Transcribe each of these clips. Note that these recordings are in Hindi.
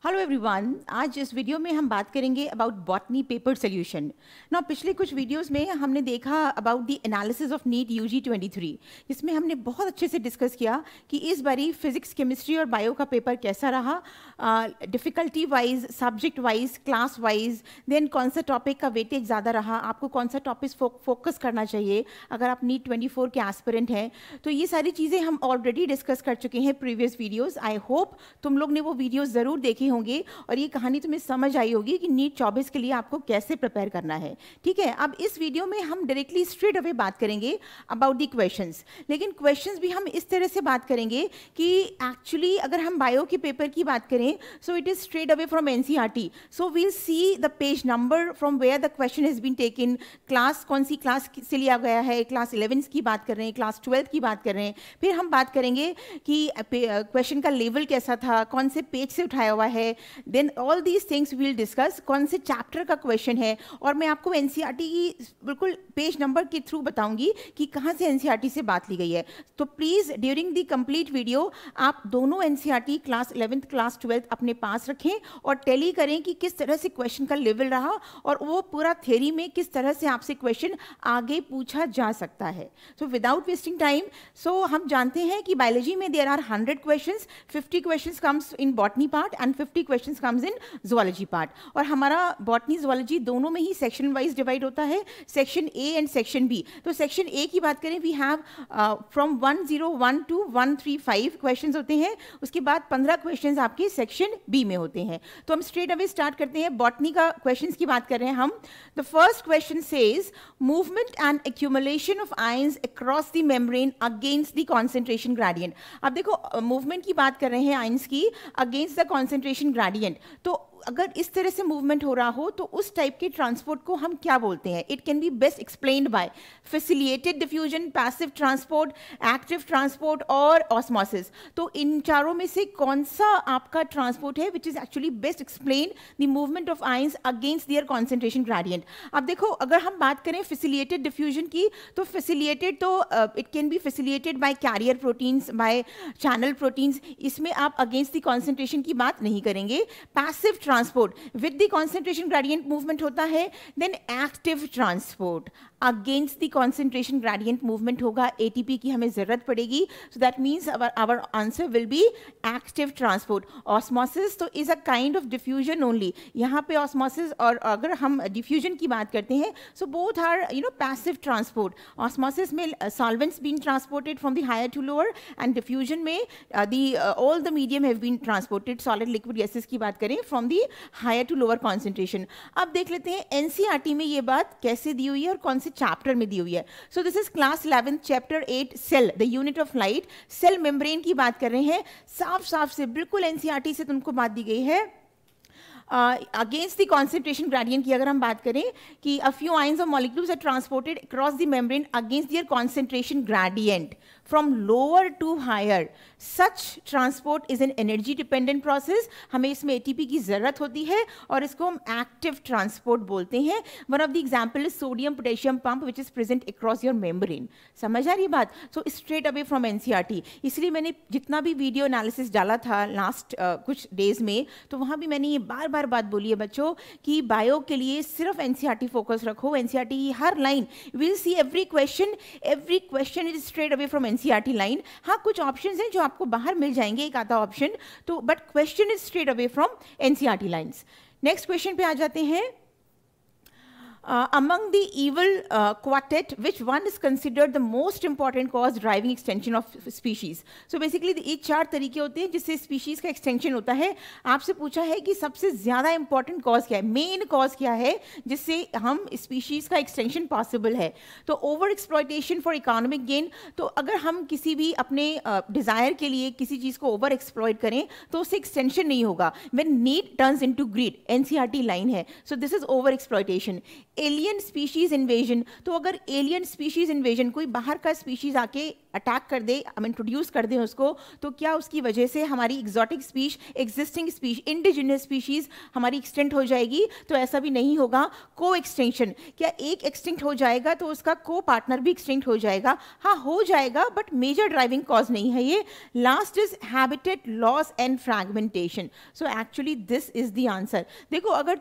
हेलो एवरीवन, आज इस वीडियो में हम बात करेंगे अबाउट बॉटनी पेपर सोल्यूशन। ना पिछले कुछ वीडियोस में हमने देखा about the analysis of NEET UG 23, जिसमें हमने बहुत अच्छे से डिस्कस किया कि इस बारी फिजिक्स, केमिस्ट्री और बायो का पेपर कैसा रहा, difficulty wise, subject wise, class wise, then कौन सा टॉपिक का वेटेज ज़्यादा रहा, आपको कौन सा टॉपिक फोकस करना चाहिए अगर आप नीट 24 के एस्पिरेंट हैं। तो ये सारी चीज़ें हम ऑलरेडी डिस्कस कर चुके हैं प्रीवियस वीडियोज़। आई होप तुम लोग ने वो वीडियोज़ ज़रूर देखे होंगे और ये कहानी तुम्हें समझ आई होगी कि नीट 24 के लिए आपको कैसे प्रिपेयर करना है। ठीक है, अब इस वीडियो में हम डायरेक्टली स्ट्रेट अवे बात करेंगे अबाउट द क्वेश्चंस, लेकिन क्वेश्चंस भी हम इस तरह से बात करेंगे कि एक्चुअली अगर हम बायो के पेपर की बात करें so it is straight away from NCERT. So we'll see the page number from where the question has been taken, class कौन सी क्लास से लिया गया है, क्लास 11 की बात कर रहे हैं, क्लास 12 की बात कर रहे हैं। फिर हम बात करेंगे कि क्वेश्चन का लेवल कैसा था, कौन से पेज से उठाया हुआ है, then all these things we'll discuss, कौन से चैप्टर का क्वेश्चन है, और मैं आपको एनसीईआरटी की बिल्कुल पेज नंबर के थ्रू बताऊंगी कि कहाँ से एनसीईआरटी से बात ली गई है। तो please during the complete video आप दोनों NCERT class 11th class 12th अपने पास रखें और टैली करें कि किस तरह से क्वेश्चन का लेवल रहा और वो पूरा थ्योरी में किस तरह से आपसे क्वेश्चन आगे पूछा जा सकता है। So without wasting time, so हम जानते हैं कि बायोलॉजी में there are 100 questions, 50 questions comes in botany part and 50 questions comes in zoology part. और हमारा बॉटनी ज़ूलॉजी दोनों में ही सेक्शन वाइज डिवाइड होता है, section A and section B. तो सेक्शन ए की बात करें, we have from 101 to 135 questions होते हैं, उसके बाद 15 क्वेश्चंस आपके सेक्शन बी में होते हैं। तो हम स्ट्रेट अवे स्टार्ट करते हैं, बॉटनी का क्वेश्चंस की बात कर रहे हैं हम। The first question says movement and accumulation of ions across the membrane against the concentration gradient. अब देखो मूवमेंट की बात कर रहे हैं आयंस की अगेंस्ट द कॉन्सेंट्रेशन ग्रेडियंट। तो अगर इस तरह से मूवमेंट हो रहा हो तो उस टाइप के ट्रांसपोर्ट को हम क्या बोलते हैं? It can B best explained bye facilitated diffusion, passive transport, active transport और ऑस्मोसिस। तो इन चारों में से कौन सा आपका ट्रांसपोर्ट है विच is actually best explain the movement of ions against their concentration gradient? अब देखो, अगर हम बात करें फैसिलिटेटेड डिफ्यूजन की, तो फैसिलिटेड तो it can be facilitated by carrier proteins, by channel proteins, इसमें आप अगेंस्ट द कॉन्सेंट्रेशन की बात नहीं करेंगे। Passive transport with the concentration gradient movement होता है, then active transport against the concentration gradient movement होगा, एटीपी की हमें जरूरत पड़ेगी। So that means our answer will be active transport. Osmosis तो is a kind of diffusion only, यहाँ पे ऑस्मोसिस, और अगर हम डिफ्यूजन की बात करते हैं so both are passive transport. Osmosis में solvents been transported from the higher to lower and diffusion में all the medium have been transported, solid liquid gases की बात करें, from the higher to lower concentration. अब देख लेते हैं एनसीईआरटी में ये बात कैसे दी हुई है और कौन से चैप्टर में दी हुई है। So this is class 11 chapter 8 cell, the unit of life. Cell membrane की बात कर रहे हैं, साफ साफ से बिल्कुल एनसीईआरटी से तुमको बात दी गई है। अगेंस्ट द कॉन्सेंट्रेशन ग्रेडियंट की अगर हम बात करें कि a few ions of molecules are transported across the membrane against their concentration gradient from lower to higher, such transport is an energy dependent process. हमें इसमें एटीपी की जरूरत होती है और इसको हम एक्टिव ट्रांसपोर्ट बोलते हैं। One of the example is sodium potassium pump which is present across your membrane. समझ आ रही बात? So straight away from NCERT. इसलिए मैंने जितना भी वीडियो एनालिसिस डाला था लास्ट कुछ डेज में, तो वहाँ भी मैंने ये बार बार बात बोली है बच्चों कि बायो के लिए सिर्फ एनसीईआरटी फोकस रखो। एनसीईआरटी की हर line, will see every question is straight away from NCERT line. हाँ, कुछ ऑप्शंस हैं जो आपको बाहर मिल जाएंगे, एक आधा ऑप्शन, तो but question is straight away from NCERT lines. Next question पे आ जाते हैं। Among the evil quartet, which one is considered the most important cause driving extension of species? So basically ये 4 तरीके होते हैं जिससे species का extension होता है। आपसे पूछा है कि सबसे ज़्यादा important cause क्या है, main cause क्या है जिससे हम species का extension possible है? तो over exploitation for economic gain। तो अगर हम किसी भी अपने desire के लिए किसी चीज़ को over exploit करें तो उससे extension नहीं होगा। When need turns into greed, NCERT line है। So this is over exploitation। Alien species invasion, तो अगर एलियन स्पीशीज इन्वेजन, कोई बाहर का स्पीशीज आके अटैक कर दे, इंट्रोड्यूस कर दें उसको, तो क्या उसकी वजह से हमारी exotic species, existing species, indigenous species हमारी एक्सटेंट हो जाएगी? तो ऐसा भी नहीं होगा। को एक्सटेंशन, क्या एक एक्सटिंक्ट हो जाएगा तो उसका को पार्टनर भी एक्सटिंक्ट हो जाएगा? हाँ, हो जाएगा, बट मेजर ड्राइविंग कॉज नहीं है ये। Last is habitat loss and fragmentation. So actually this is the answer. देखो, अगर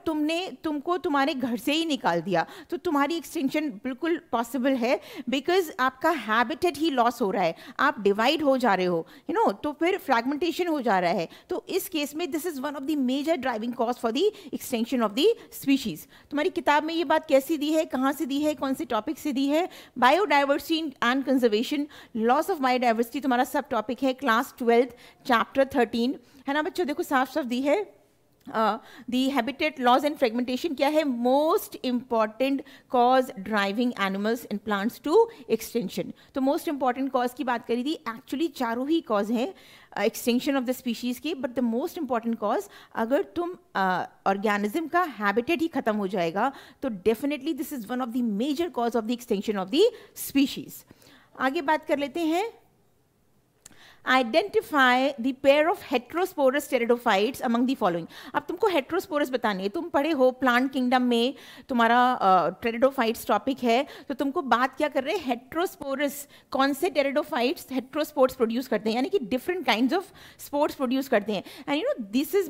तुमको तुम्हारे घर से ही निकाल दिया तो तुम्हारी एक्सटिंक्शन बिल्कुल पॉसिबल है, बिकॉज आपका हैबिटेट ही लॉस हो रहा है, आप डिवाइड हो जा रहे हो, यू नो, तो फिर फ्रैगमेंटेशन हो जा रहा है। तो इस केस में this is one of the major driving cause for the extinction of the species. तुम्हारी किताब में ये बात कैसी दी है, कहाँ से दी है, कौन से टॉपिक से दी है? Biodiversity and conservation, loss of biodiversity तुम्हारा सब टॉपिक है, क्लास 12 चैप्टर 13, है ना बच्चों? देखो साफ साफ दी है। the habitat loss and fragmentation क्या है? Most important cause driving animals and plants to extension. तो मोस्ट इंपॉर्टेंट कॉज की बात करी थी, एक्चुअली चारों ही कॉज हैं एक्सटेंशन ऑफ द स्पीशीज के, but the most important cause, अगर तुम ऑर्गेनिज्म का हैबिटेट ही खत्म हो जाएगा तो definitely this is one of the major cause of the extinction of the species. आगे बात कर लेते हैं। Identify the pair of heterosporous pteridophytes among the following। अब तुमको heterosporous बतानी है, तुम पढ़े हो प्लांट किंगडम में तुम्हारा pteridophytes टॉपिक है, तो तुमको बात क्या कर रहे हैं? heterosporous, कौन से pteridophytes heterospores प्रोड्यूस करते हैं, यानी कि different kinds of spores produce करते हैं। And you know this is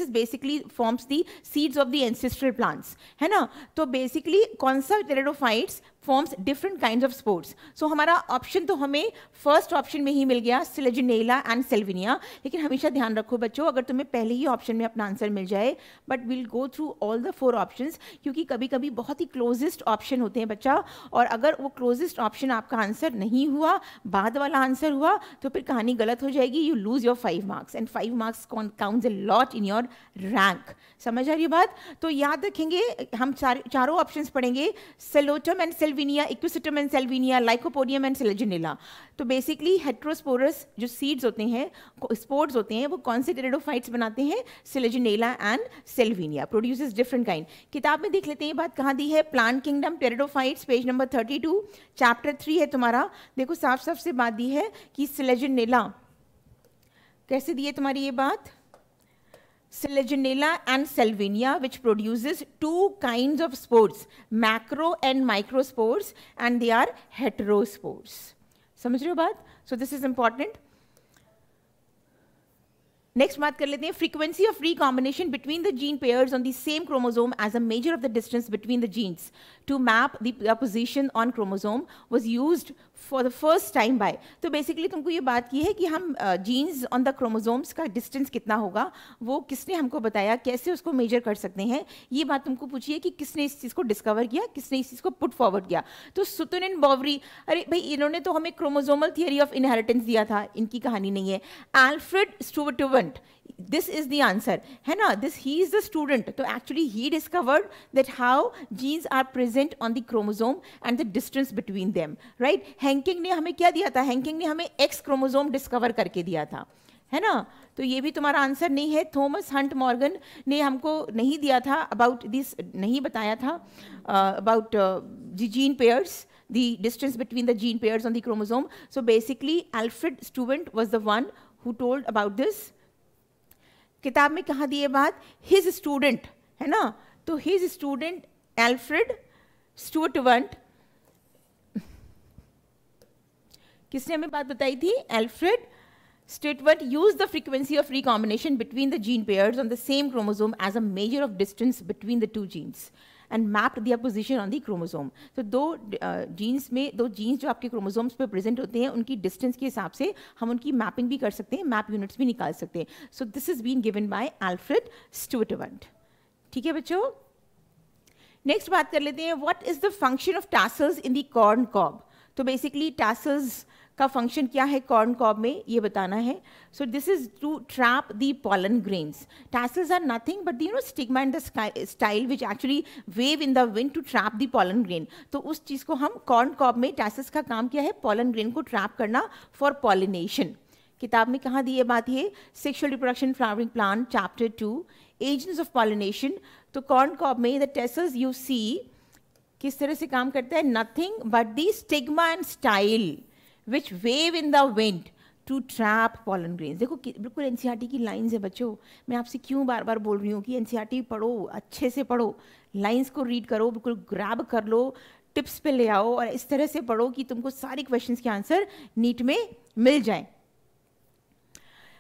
basically forms the seeds of the ancestral plants, है ना? तो बेसिकली कौन सा pteridophytes forms different kinds of spores. So हमारा ऑप्शन तो हमें फर्स्ट ऑप्शन में ही मिल गया, सिलेजिनेला एंड सेल्विनिया। लेकिन हमेशा ध्यान रखो बच्चों, अगर तुम्हें पहले ही ऑप्शन में अपना आंसर मिल जाए, but will go through all the 4 options, क्योंकि कभी कभी बहुत ही क्लोजेस्ट ऑप्शन होते हैं बच्चा, और अगर वो क्लोजेस्ट ऑप्शन आपका आंसर नहीं हुआ, बाद वाला आंसर हुआ, तो फिर कहानी गलत हो जाएगी, you lose your 5 marks, and 5 marks counts a lot in your rank. समझ आ रही बात? तो याद रखेंगे, हम चारों ऑप्शंस पढ़ेंगे, Psilotum and Salvinia, Equisetum and Salvinia, Lycopodium and Selaginella. तो बेसिकली हेट्रोस्पोरस जो सीड्स होते हैं, स्पोर्ट्स होते हैं, वो कौन से टेरिडोफाइट्स बनाते हैं? Selaginella and Salvinia, produces different kind. किताब में देख लेते हैं ये बात कहाँ दी है, plant kingdom pteridophytes, page number 32, chapter 3 है तुम्हारा। देखो साफ साफ से बात दी है कि सिलेजिनेला, कैसे दी है तुम्हारी ये बात? Selaginella and Salvinia, which produces 2 kinds of spores, macro and microspores, and they are heterospores. समझ रहे हो बात? So this is important. Next बात कर लेते हैं, frequency of recombination between the gene pairs on the same chromosome as a measure of the distance between the genes to map the position on chromosome was used for the first time by. तो बेसिकली तुमको ये बात की है कि हम जीन्स ऑन द क्रोमोसोम्स का डिस्टेंस कितना होगा, वो किसने हमको बताया, कैसे उसको मेजर कर सकते हैं, ये बात तुमको पूछी है कि किसने इस चीज़ को डिस्कवर किया, किसने इस चीज़ को पुट फॉरवर्ड किया। तो सुतन एंड बॉवरी, अरे भाई इन्होंने तो हमें क्रोमोसोमल थियरी ऑफ इनहेरिटेंस दिया था, इनकी कहानी नहीं है। Alfred Stewart, this is the answer, है ना? he is the student, तो actually he discovered that how genes are present on the chromosome and the distance between them, right? Henking ने हमें क्या दिया था? हैंकिंग ने हमें X क्रोमोसोम डिस्कवर करके दिया था, है ना? तो ये भी तुम्हारा आंसर नहीं है। थॉमस हंट मॉर्गन ने हमको नहीं दिया था अबाउट दिस, नहीं बताया था about the gene pairs, the distance between the gene pairs on the chromosome. So basically Alfred Stewart was the one who told about this. किताब में कहाँ दी है बात? हिज स्टूडेंट, है ना? तो हिज स्टूडेंट एल्फ्रेड स्टुवर्ट, किसने हमें बात बताई थी? Alfred Stewart used the frequency of recombination between the gene pairs on the same chromosome as a measure of distance between the 2 genes and mapped their position on the chromosome. तो दो जीन्स में, दो जीन्स जो आपके क्रोमोसोम्स पे प्रेजेंट होते हैं, उनकी डिस्टेंस के हिसाब से हम उनकी मैपिंग भी कर सकते हैं, मैप यूनिट्स भी निकाल सकते हैं। So this is been given by Alfred Sturtevant. ठीक है बच्चों, नेक्स्ट बात कर लेते हैं, what is the function of tassels in the corn cob. तो बेसिकली टैसल्स का फंक्शन क्या है कॉर्न कॉब में, ये बताना है। So this is to trap the pollen grains. Tassels are nothing but you know stigma in the style which actually wave in the wind to trap the pollen grain. तो उस चीज़ को हम कॉर्न कॉब में, टैसल्स का काम क्या है? पॉलन ग्रेन को ट्रैप करना फॉर पॉलिनेशन। किताब में कहाँ दी है बात ये, sexual reproduction flowering plant chapter 2, agents of pollination. तो कॉर्न कॉब में द टेसल्स यू सी किस तरह से काम करता है, nothing but the stigma and style which wave in the wind to trap pollen grains. देखो बिल्कुल एनसीईआरटी की लाइंस है बच्चों, मैं आपसे क्यों बार बार बोल रही हूँ कि एनसीईआरटी पढ़ो, अच्छे से पढ़ो, लाइंस को रीड करो, बिल्कुल ग्रैब कर लो, टिप्स पे ले आओ और इस तरह से पढ़ो कि तुमको सारे क्वेश्चंस के आंसर नीट में मिल जाए।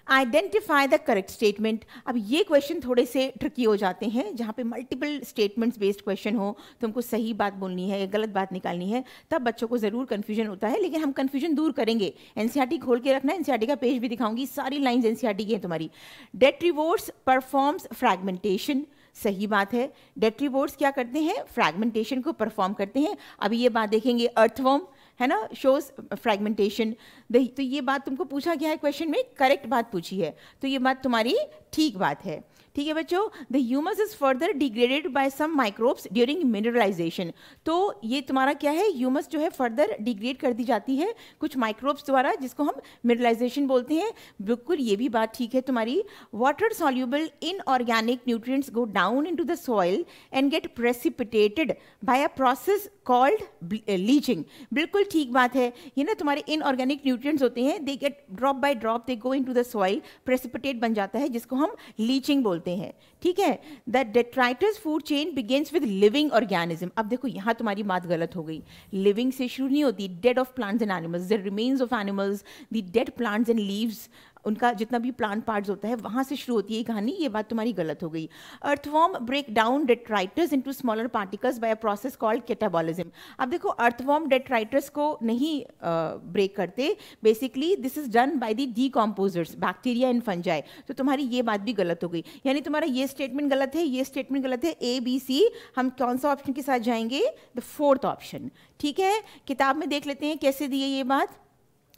Identify the correct statement. अब ये क्वेश्चन थोड़े से ट्रिकी हो जाते हैं, जहाँ पे मल्टीपल स्टेटमेंट्स बेस्ड क्वेश्चन हो, तुमको सही बात बोलनी है या गलत बात निकालनी है, तब बच्चों को ज़रूर कन्फ्यूजन होता है, लेकिन हम कन्फ्यूजन दूर करेंगे। एनसीईआरटी खोल के रखना, एनसीईआरटी का पेज भी दिखाऊंगी, सारी लाइन्स एनसीईआरटी की हैं तुम्हारी। डेट्रीवोर्स परफॉर्म्स फ्रैगमेंटेशन, सही बात है, डेट्रीवोर्स क्या करते हैं, फ्रैगमेंटेशन को परफॉर्म करते हैं। अभी ये बात देखेंगे, अर्थवर्म है ना, शोज फ्रैगमेंटेशन। तो ये बात तुमको पूछा गया है क्वेश्चन में, करेक्ट बात पूछी है, तो ये बात तुम्हारी ठीक बात है। ठीक है बच्चों, the humus is further degraded by some microbes during mineralisation. तो ये तुम्हारा क्या है, ह्यूमस जो है फर्दर डिग्रेड कर दी जाती है कुछ माइक्रोब्स द्वारा, जिसको हम मिनरलाइजेशन बोलते हैं। बिल्कुल ये भी बात ठीक है तुम्हारी। Water soluble inorganic nutrients go down into the soil and get precipitated by a process called leaching. बिल्कुल ठीक बात है, ये ना तुम्हारे इनऑर्गेनिक न्यूट्रिएंट्स होते हैं, they get drop by drop they go into the soil, precipitate बन जाता है, जिसको हम लीचिंग बोलते हैं। ठीक है, the detritus food chain begins with living organism. अब देखो यहाँ तुम्हारी बात गलत हो गई, लिविंग से शुरू नहीं होती, dead of plants and animals, the remains of animals, the dead plants and leaves, उनका जितना भी प्लांट पार्ट्स होता है वहाँ से शुरू होती है कहानी। ये बात तुम्हारी गलत हो गई। Earthworm break down detritus into smaller particles by a process called catabolism. अब देखो अर्थवर्म डेट्राइटस को नहीं ब्रेक करते, basically this is done by the decomposers, bacteria and fungi. तो तुम्हारी ये बात भी गलत हो गई, यानी तुम्हारा ये स्टेटमेंट गलत है, ये स्टेटमेंट गलत है, ए बी सी। हम कौन सा ऑप्शन के साथ जाएंगे, द फोर्थ ऑप्शन। ठीक है, किताब में देख लेते हैं कैसे दी है ये बात।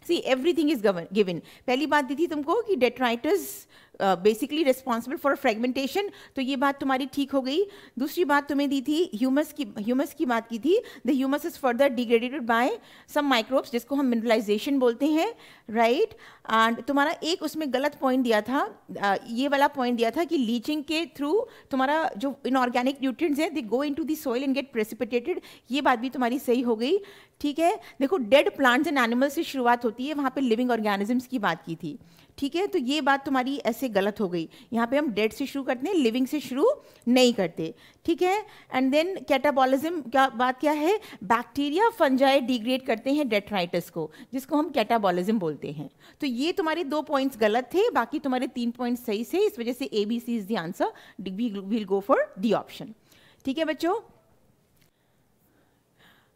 See everything is given. पहली बात दी थी तुमको कि detritus basically responsible for fragmentation, तो ये बात तुम्हारी ठीक हो गई। दूसरी बात तुम्हें दी थी ह्यूमस की बात की थी, the humus is further degraded by some microbes, जिसको हम मिनरलाइजेशन बोलते हैं, राइट। एंड तुम्हारा एक उसमें गलत पॉइंट दिया था, ये वाला पॉइंट दिया था कि लीचिंग के थ्रू तुम्हारा जो इनऑर्गेनिक न्यूट्रिएंट्स हैं they go into the soil and get precipitated, ये बात भी तुम्हारी सही हो गई। ठीक है, देखो डेड प्लांट्स एंड एनिमल्स से शुरुआत होती है, वहाँ पे लिविंग ऑर्गेनिजम्स की बात की थी। ठीक है, तो ये बात तुम्हारी ऐसे गलत हो गई, यहाँ पे हम डेड से शुरू करते हैं, लिविंग से शुरू नहीं करते। ठीक है, एंड देन कैटाबॉलिज्म का बात क्या है, बैक्टीरिया फंजाई डिग्रेड करते हैं डेट्राइटस को, जिसको हम कैटाबॉलिज्म बोलते हैं। तो ये तुम्हारे 2 पॉइंट्स गलत थे, बाकी तुम्हारे 3 पॉइंट्स सही से, इस वजह से ABC is the answer, we will go for D option. ठीक है बच्चों,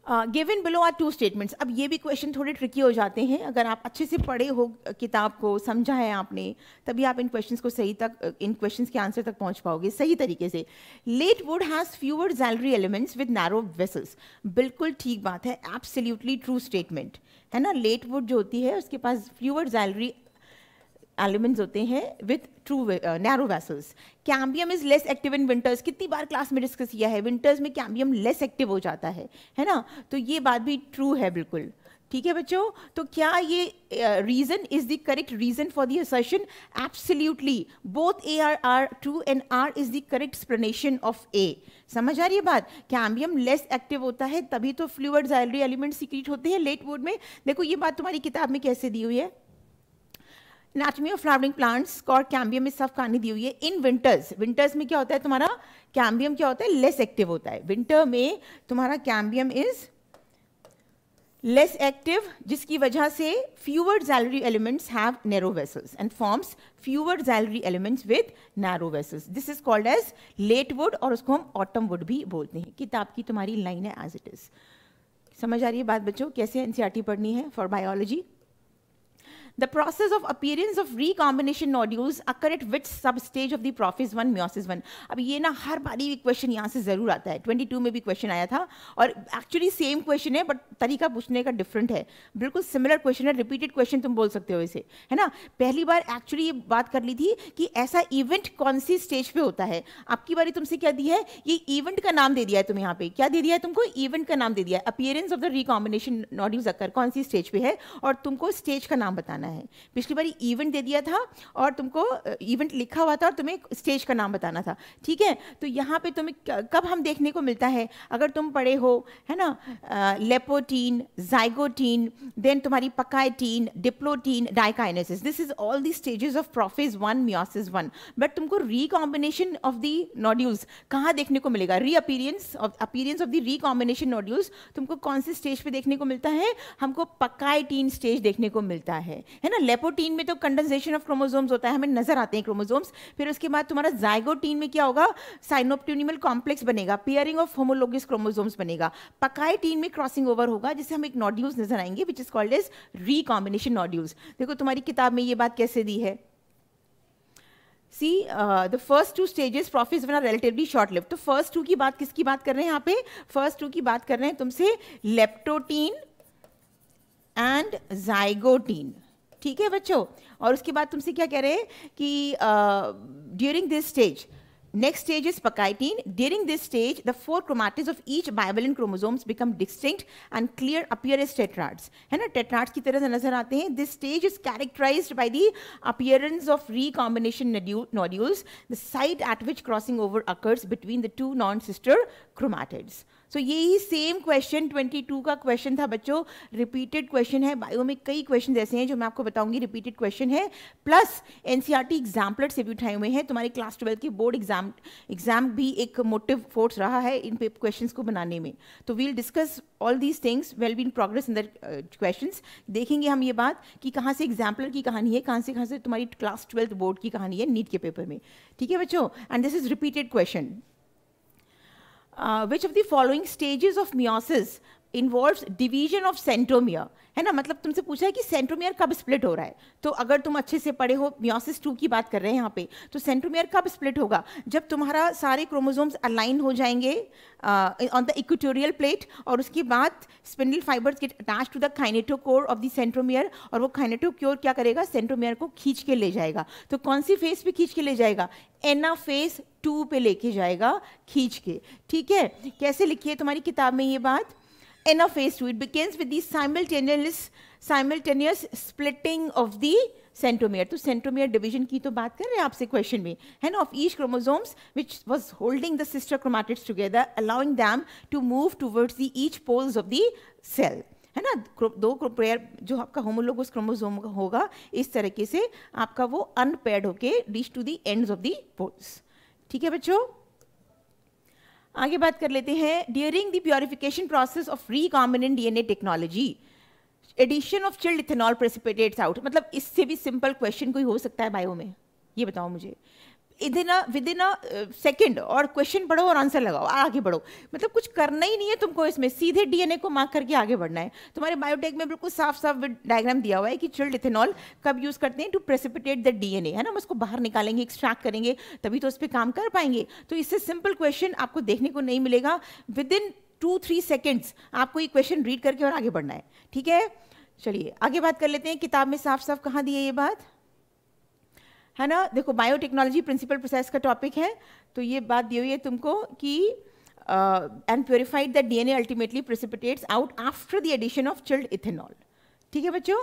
गिवन बिलो आर 2 स्टेटमेंट्स। अब ये भी क्वेश्चन थोड़े ट्रिकी हो जाते हैं, अगर आप अच्छे से पढ़े हो किताब को, समझा है आपने, तभी आप इन क्वेश्चंस को सही तक, इन क्वेश्चंस के आंसर तक पहुंच पाओगे सही तरीके से। Late wood has fewer xylary elements with narrow vessels. बिल्कुल ठीक बात है, एब्सोल्युटली ट्रू स्टेटमेंट है ना। लेट वुड जो होती है उसके पास फ्यूअर जैलरी एलिमेंट्स होते हैं with true narrow vessels. Cambium is less active in winters, कितनी बार क्लास में डिस्कस किया है, विंटर्स में कैम्बियम लेस एक्टिव हो जाता है ना, तो ये बात भी ट्रू है बिल्कुल। ठीक है बच्चों, तो क्या ये reason is the correct reason for the assertion, absolutely both A R true and R is the correct explanation of A. समझ आ रही है बात, कैम्बियम लेस एक्टिव होता है तभी तो फ्लूइड जाइलरी एलिमेंट सीक्रेट होते हैं लेट वुड में। देखो ये बात तुम्हारी किताब में कैसे दी हुई है, एनाटॉमी ऑफ फ्लावरिंग प्लांट्स और कैम्बियम इस सब कहानी दी हुई है। इन विंटर्स में क्या होता है तुम्हारा, कैम्बियम क्या होता है, लेस एक्टिव होता है। विंटर में तुम्हारा कैम्बियम इज लेस एक्टिव, जिसकी वजह से fewer xylary elements have narrow vessels and forms fewer xylary elements with narrow vessels. This is called as late wood, और उसको हम ऑटम वुड भी बोलते हैं। किताब की तुम्हारी लाइन है एज इट इज। समझ आ रही है बात बच्चों, कैसे एनसीईआरटी पढ़नी है for biology. The process of appearance of recombination nodules occur at which substage of the Prophase 1 Meiosis 1? अब ये ना हर बारी क्वेश्चन यहाँ से जरूर आता है, 22 में भी क्वेश्चन आया था, और एक्चुअली सेम क्वेश्चन है बट तरीका पूछने का डिफरेंट है। बिल्कुल सिमिलर क्वेश्चन है, रिपीटेड क्वेश्चन तुम बोल सकते हो इसे, है ना। पहली बार एक्चुअली ये बात कर ली थी कि ऐसा इवेंट कौन सी स्टेज पे होता है। आपकी बारी तुमसे क्या दी है, ये इवेंट का नाम दे दिया है, तुम यहाँ पे क्या दे दिया है, तुमको इवेंट का नाम दे दिया है। Appearance of the recombination nodules occur कौन सी स्टेज पे है, और तुमको स्टेज का नाम बताना बताना है। पिछली बार इवेंट दे दिया था और तुमको इवेंट लिखा हुआ था और तुम्हें स्टेज का नाम बताना था, ठीक है। तो यहाँ पे तुम्हें कब हम देखने को मिलता है, अगर तुम पढ़े हो, है ना, लेपोटीन, जाइगोटीन, देन तुम्हारी pachytene, diplotene, diakinesis, this is all the stages of prophase 1, meiosis 1। But तुमको रिकॉम्बिनेशन ऑफ द नोड्यूल्स कहाँ देखने को मिलेगा, appearance of the recombination nodules तुमको कौन से स्टेज पे देखने को मिलता है, हमको पकाइटीन स्टेज देखने को मिलता है ना। लेपोटीन में तो कंडेंसेशन ऑफ क्रोमोसोम्स होता है, हमें नजर आते हैं क्रोमोसोम्स। फिर उसके बाद तुम्हारा जाइगोटीन में क्या होगा, साइनोप्टिनिमल कॉम्प्लेक्स बनेगा, पेयरिंग ऑफ होमोलोगस क्रोमोसोम्स बनेगा। पकाइटीन में क्रॉसिंग ओवर होगा, जिससे हम एक नोड्यूल्स नजर आएंगे which is called as recombination nodules. देखो तुम्हारी किताब में ये बात कैसे दी है, See, the first two stages Prophase 1 are relatively short-lived. तो first two की बात किसकी बात कर रहे हैं यहाँ पे, first two की बात कर रहे हैं तुमसे लेप्टोटीन एंड जाइगोटीन, ठीक है बच्चों। और उसके बाद तुमसे क्या कह रहे हैं कि during this stage, next stage is pakaitine. During this stage, the 4 chromatids of each bivalent chromosomes become distinct and clear, appear as tetrads. है ना, tetrads की तरह से नजर आते हैं. This stage is characterized by the appearance of recombination nodules, the site at which crossing over occurs between the 2 non-sister chromatids. So यही सेम क्वेश्चन 22 का क्वेश्चन था बच्चों, रिपीटेड क्वेश्चन है। बायो में कई क्वेश्चन ऐसे हैं जो मैं आपको बताऊंगी, रिपीटेड क्वेश्चन है। प्लस एनसीईआरटी एग्जाम्पलर से भी उठाए हुए हैं, तुम्हारे क्लास 12 के बोर्ड एग्जाम भी एक मोटिव फोर्स रहा है इन क्वेश्चंस को बनाने में। तो we'll discuss all these things we'll be in progress in the questions. देखेंगे हम ये बात कि कहाँ से एग्जाम्पलर की कहानी है, कहाँ से तुम्हारी क्लास 12 बोर्ड की कहानी है नीट के पेपर में, ठीक है बच्चों। And this is repeated question. Which of the following stages of meiosis involves division of centromere? है ना, मतलब तुमसे पूछा है कि सेंट्रोमियर कब स्प्लिट हो रहा है। तो अगर तुम अच्छे से पढ़े हो, मियोसिस 2 की बात कर रहे हैं यहाँ पे, तो सेंट्रोमियर कब स्प्लिट होगा, जब तुम्हारा सारे क्रोमोसोम्स अलाइन हो जाएंगे ऑन द इक्वेटोरियल प्लेट, और उसके बाद spindle fibres get attach to the kinetochore of the centromere, और वो काइनेटोकोर क्या करेगा, सेंट्रोमियर को खींच के ले जाएगा। तो कौन सी फेज पे खींच के ले जाएगा, एनाफेज 2 पे लेके जाएगा खींच के, ठीक है। कैसे लिखी है तुम्हारी किताब में ये बात, anaphase 2, it begins with the simultaneous splitting of the centromere। तो सेंट्रोमियर डिवीजन की तो बात कर रहे हैं आपसे क्वेश्चन में, है ना, of each chromosomes which was holding the sister chromatids together, allowing them to move towards the each poles of the cell, है ना। 2 पेयर जो आपका होमोलोगस क्रोमोसोम होगा, इस तरीके से आपका वो अनपेयर्ड होके reach to the ends of the poles, ठीक है बच्चों। आगे बात कर लेते हैं, during the purification process of recombinant DNA technology, addition of chilled ethanol precipitates out. मतलब इससे भी सिंपल क्वेश्चन कोई हो सकता है बायो में, ये बताओ मुझे, विद इन अ सेकेंड, और क्वेश्चन पढ़ो और आंसर लगाओ, आगे बढ़ो। मतलब कुछ करना ही नहीं है तुमको इसमें, सीधे डीएनए को मार्क करके आगे बढ़ना है। तुम्हारे बायोटेक में बिल्कुल साफ साफ डायग्राम दिया हुआ है कि चिल्ड इथेनॉल कब यूज करते हैं, टू प्रेसिपिटेट द डीएनए, है ना, हम उसको बाहर निकालेंगे, एक्सट्रैक्ट करेंगे, तभी तो उस पर काम कर पाएंगे। तो इससे सिंपल क्वेश्चन आपको देखने को नहीं मिलेगा, विद इन 2-3 सेकेंड्स आपको ये क्वेश्चन रीड करके और आगे बढ़ना है, ठीक है। चलिए आगे बात कर लेते हैं, किताब में साफ साफ कहाँ दी है ये बात, है ना। देखो बायोटेक्नोलॉजी प्रिंसिपल प्रोसेस का टॉपिक है, तो ये बात दी हुई है तुमको कि and purified the DNA ultimately precipitates out after the addition of chilled ethanol, ठीक है बच्चों।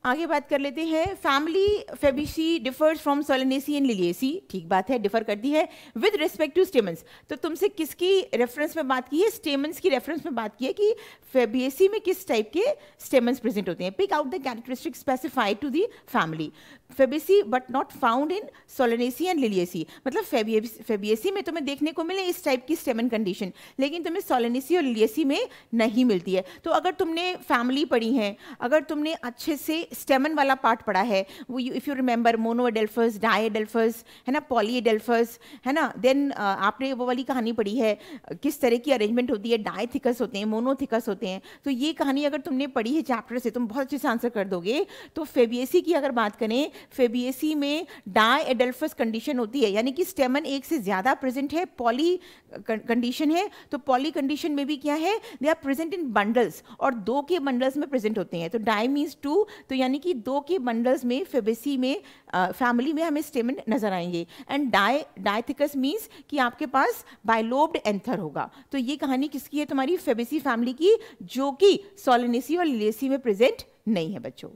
आगे बात कर लेते हैं, family Fabaceae differs from Solanaceae and Liliaceae, ठीक बात है, डिफर करती है विद रिस्पेक्ट टू स्टेमन्स। तो तुमसे किसकी रेफरेंस में बात की है, स्टेमन्स की रेफरेंस में बात की है कि फेबिएसी में किस टाइप के स्टेमन्स प्रेजेंट होते हैं। Pick out the characteristic specified to the family Fabaceae but not found in Solanaceae and Liliaceae. मतलब फेबिएसी में तुम्हें देखने को मिले इस टाइप की स्टेमन कंडीशन, लेकिन तुम्हें सोलेनेसी और लिलिएसी में नहीं मिलती है। तो अगर तुमने फैमिली पढ़ी है, अगर तुमने अच्छे से स्टेमन वाला पार्ट पढ़ा है, वो इफ यू रिमेंबर मोनोएडेल्फस, डाइएडेल्फस, है ना, पॉलीएडेल्फस, है ना, देन आपने वो वाली कहानी पढ़ी है किस तरह की अरेंजमेंट होती है, डाइथिकस होते हैं, मोनोथिकस होते हैं। तो ये कहानी अगर तुमने पढ़ी है चैप्टर से, तुम बहुत अच्छे से आंसर कर दोगे। तो फेबिएसी की अगर बात करें, फेबिएसी में डाइएडेल्फस कंडीशन होती है, यानी कि स्टेमन एक से ज्यादा प्रेजेंट है, पॉली कंडीशन है। तो पॉली कंडीशन में भी क्या है, they are present in bundles, और 2 के बंडल्स में प्रेजेंट होते हैं। तो डाई मीन्स 2, तो यानी कि 2 के बंडल्स में फेबेसी में फैमिली में हमें स्टेमन नजर आएंगे। एंड डायथिकस मीन्स कि आपके पास बाइलोब्ड एंथर होगा। तो ये कहानी किसकी है? तुम्हारी फेबेसी फैमिली की, जो कि सोलेनेसी और लिलियेसी में प्रेजेंट नहीं है बच्चों।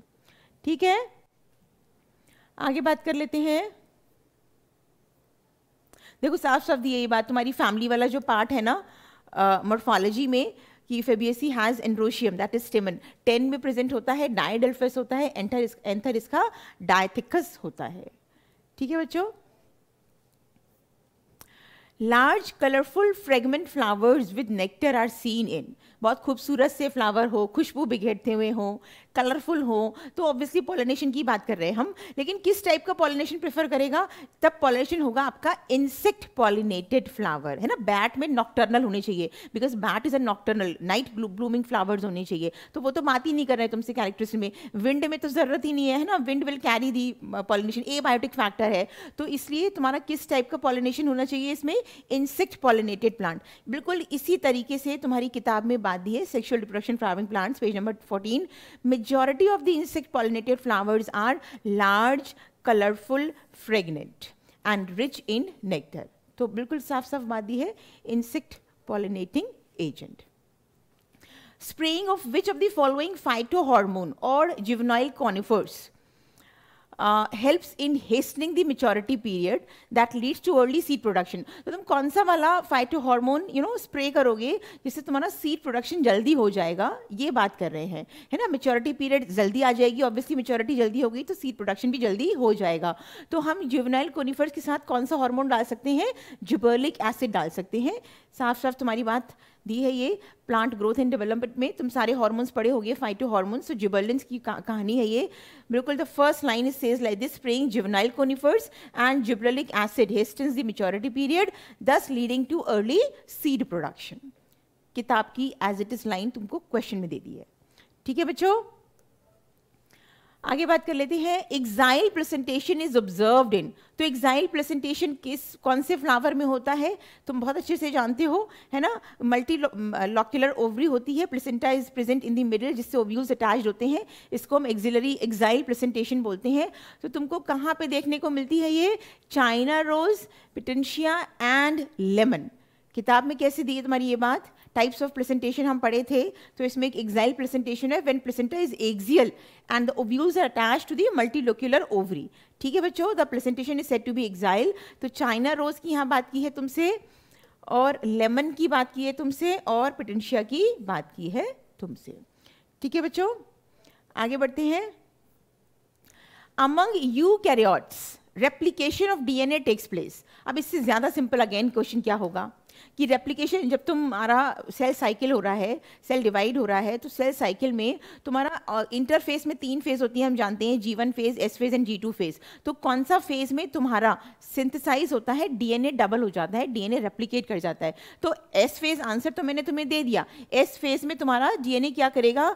ठीक है, आगे बात कर लेते हैं। देखो साफ साफ दी है ये बात, तुम्हारी फैमिली वाला जो पार्ट है ना मॉर्फोलॉजी में, कि Fabaceae has androecium that is stamen 10 में प्रेजेंट होता है, डायडेल्फस होता है, एंथर इसका डायथिकस होता है। ठीक है बच्चों। Large colourful fragrant flowers with nectar are seen in, बहुत खूबसूरत से फ्लावर हो, खुशबू बिखेरते हुए हो, कलरफुल हो, तो ऑब्वियसली पॉलिनेशन की बात कर रहे हैं हम। लेकिन किस टाइप का पॉलिनेशन प्रेफर करेगा? तब पॉलिनेशन होगा आपका इंसेक्ट पॉलिनेटेड फ्लावर, है ना। बैट में नॉक्टर्नल होने चाहिए, because bat is a nocturnal, night blooming flowers होने चाहिए। तो वो तो बात ही नहीं कर रहे हैं तुमसे कैरेक्टरिस्टिक में। विंड में तो जरूरत ही नहीं है ना, wind will carry the pollination, abiotic factor है। तो इसलिए तुम्हारा किस टाइप का पॉलिनेशन होना चाहिए इसमें? Insect pollinated plant. बिल्कुल इसी तरीके से तुम्हारी किताब में बात दी है, sexual reproduction flowering plants, page number 14। Majority of the insect pollinated flowers are large, colourful, fragrant and rich in nectar. तो बिल्कुल साफ साफ बात दी है, insect pollinating agent. Spraying of which of the following phytohormone or juvenile conifers helps in hastening the maturity period that leads to early seed production? तो तुम कौन सा वाला फाइटोहार्मोन स्प्रे करोगे जिससे तुम्हारा सीड प्रोडक्शन जल्दी हो जाएगा, ये बात कर रहे हैं, है ना। मेच्योरिटी पीरियड जल्दी आ जाएगी, ऑब्वियसली मेच्योरिटी जल्दी होगी तो सीड प्रोडक्शन भी जल्दी हो जाएगा। तो हम जुवेनाइल कोनिफर्स के साथ कौन सा हार्मोन डाल सकते हैं? जिबर्लिक एसिड डाल सकते हैं। साफ साफ तुम्हारी बात दी है ये। प्लांट ग्रोथ एंड डेवलपमेंट में तुम सारे हार्मोन्स पढ़े होंगे, फाइटो हार्मोन्स। तो जिबर्लिन्स की कहानी है ये। बिल्कुल the first line is says like this, spraying juvenile conifers and gibberellic acid hastens the maturity period, thus leading to early seed production. किताब की एज इट इज लाइन तुमको क्वेश्चन में दे दी है। ठीक है बच्चों, आगे बात कर लेते हैं। Axile placentation is observed in, तो एक्साइल प्रेजेंटेशन कौन से फ्लावर में होता है? तुम बहुत अच्छे से जानते हो, है ना। मल्टी लॉक्यूलर ओवरी होती है, placenta is present in the middle जिससे ओव्यूल्स अटैच्ड होते हैं, इसको हम एक्सिलरी एक्साइल प्रेजेंटेशन बोलते हैं। तो तुमको कहाँ पे देखने को मिलती है ये? China rose, petunia and lemon. किताब में कैसे दी है तुम्हारी ये बात? टाइप्स ऑफ प्रेजेंटेशन हम पढ़े थे, तो इसमें एक एक्साइल प्रेजेंटेशन है when placenta is axial and the ovules are attached to the multilocular ovary. ठीक है बच्चों, the placentation is said to be axile. तो चाइना रोज की यहाँ बात की है तुमसे, और लेमन की बात की है तुमसे, और पिटेंशिया की बात की है तुमसे। ठीक है बच्चों, आगे बढ़ते हैं। Among eukaryotes replication of DNA takes place. अब इससे ज्यादा सिंपल अगेन क्वेश्चन क्या होगा कि रेप्लिकेशन, जब तुम्हारा सेल साइकिल हो रहा है, सेल डिवाइड हो रहा है, तो सेल साइकिल में तुम्हारा इंटरफेस में 3 फेज होती है, हम जानते हैं, G1 phase, S phase and G2 phase. तो कौन सा फेज में तुम्हारा सिंथेसाइज होता है, डीएनए डबल हो जाता है, डीएनए रेप्लिकेट कर जाता है? तो S फेज आंसर तो मैंने तुम्हें दे दिया। S फेज में तुम्हारा डीएनए क्या करेगा?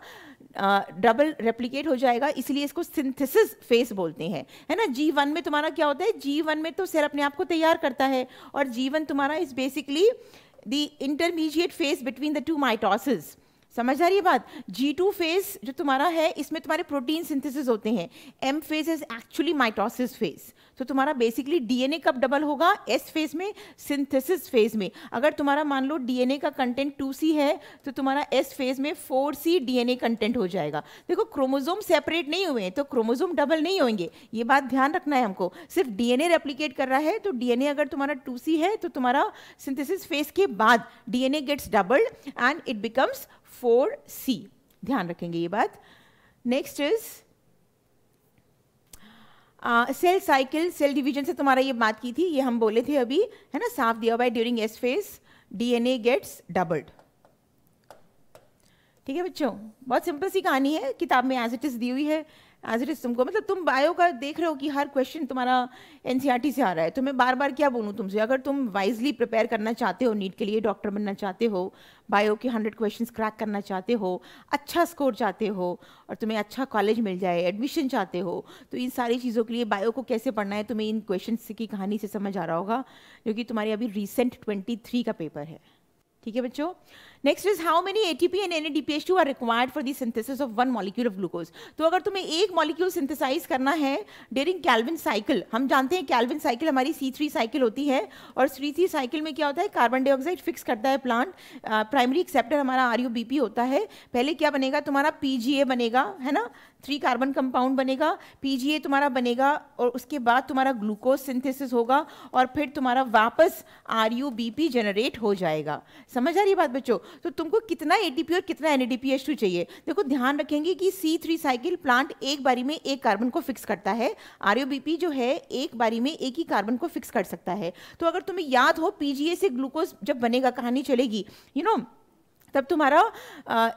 डबल रेप्लिकेट हो जाएगा, इसलिए इसको सिंथेसिस फेज बोलते हैं, है ना। G1 में तुम्हारा क्या होता है? G1 में तो सेल अपने आप को तैयार करता है, और G1 तुम्हारा is basically the intermediate phase between the to mitosis. समझ आ रही है बात? G2 फेज जो तुम्हारा है, इसमें तुम्हारे प्रोटीन सिंथेसिस होते हैं। M phase is actually mitosis phase. तो तुम्हारा बेसिकली डीएनए कब डबल होगा? S फेज में, सिंथेसिस फेज में। अगर तुम्हारा मान लो डीएनए का कंटेंट 2C है, तो तुम्हारा S फेज में 4C डीएनए कंटेंट हो जाएगा। देखो क्रोमोसोम सेपरेट नहीं हुए हैं, तो क्रोमोसोम डबल नहीं होंगे, ये बात ध्यान रखना है हमको। सिर्फ डीएनए रेप्लिकेट कर रहा है, तो डीएनए अगर तुम्हारा 2C है, तो तुम्हारा सिंथेसिस फेज के बाद DNA gets doubled and it becomes 4C। ध्यान रखेंगे ये बात। Next is cell cycle, cell division से तुम्हारा ये बात की थी, ये हम बोले थे अभी, है ना, साफ दिया हुआ है। During S phase DNA gets doubled. ठीक है बच्चों, बहुत सिंपल सी कहानी है, किताब में एज इट इज दी हुई है, एज इट इज। तुमको मतलब तुम बायो का देख रहे हो कि हर क्वेश्चन तुम्हारा एनसीईआरटी से आ रहा है, तो मैं बार बार क्या बोलूँ तुमसे? अगर तुम वाइजली प्रिपेयर करना चाहते हो, नीट के लिए डॉक्टर बनना चाहते हो, बायो के 100 क्वेश्चंस क्रैक करना चाहते हो, अच्छा स्कोर चाहते हो, और तुम्हें अच्छा कॉलेज मिल जाए, एडमिशन चाहते हो, तो इन सारी चीज़ों के लिए बायो को कैसे पढ़ना है तुम्हें इन क्वेश्चन की कहानी से समझ आ रहा होगा, जो कि तुम्हारे अभी रिसेंट 23 का पेपर है। ठीक है बच्चों, next is how many ATP and NADPH2 are required for the synthesis of one molecule of glucose. तो अगर तुम्हें एक मॉलिक्यूल सिंथेसाइज करना है ड्यूरिंग कैल्विन साइकिल, हम जानते हैं कैल्विन साइकिल हमारी C3 साइकिल होती है, और C3 साइकिल में क्या होता है, कार्बन डाइऑक्साइड फिक्स करता है प्लांट, प्राइमरी एक्सेप्टर हमारा RUBP होता है। पहले क्या बनेगा तुम्हारा PGA बनेगा, है ना, 3 कार्बन कंपाउंड बनेगा, PGA तुम्हारा बनेगा, और उसके बाद तुम्हारा ग्लूकोज सिंथेसिस होगा, और फिर तुम्हारा वापस RUBP जनरेट हो जाएगा। समझ आ रही बात बच्चों? तो तुमको कितना ATP और कितना NADPH2 चाहिए? देखो ध्यान रखेंगे कि C3 साइकिल प्लांट एक बारी में एक कार्बन को फिक्स करता है, RUBP जो है एक बारी में एक ही कार्बन को फिक्स कर सकता है। तो अगर तुम्हें याद हो PGA से ग्लूकोज जब बनेगा, कहानी चलेगी, तब तुम्हारा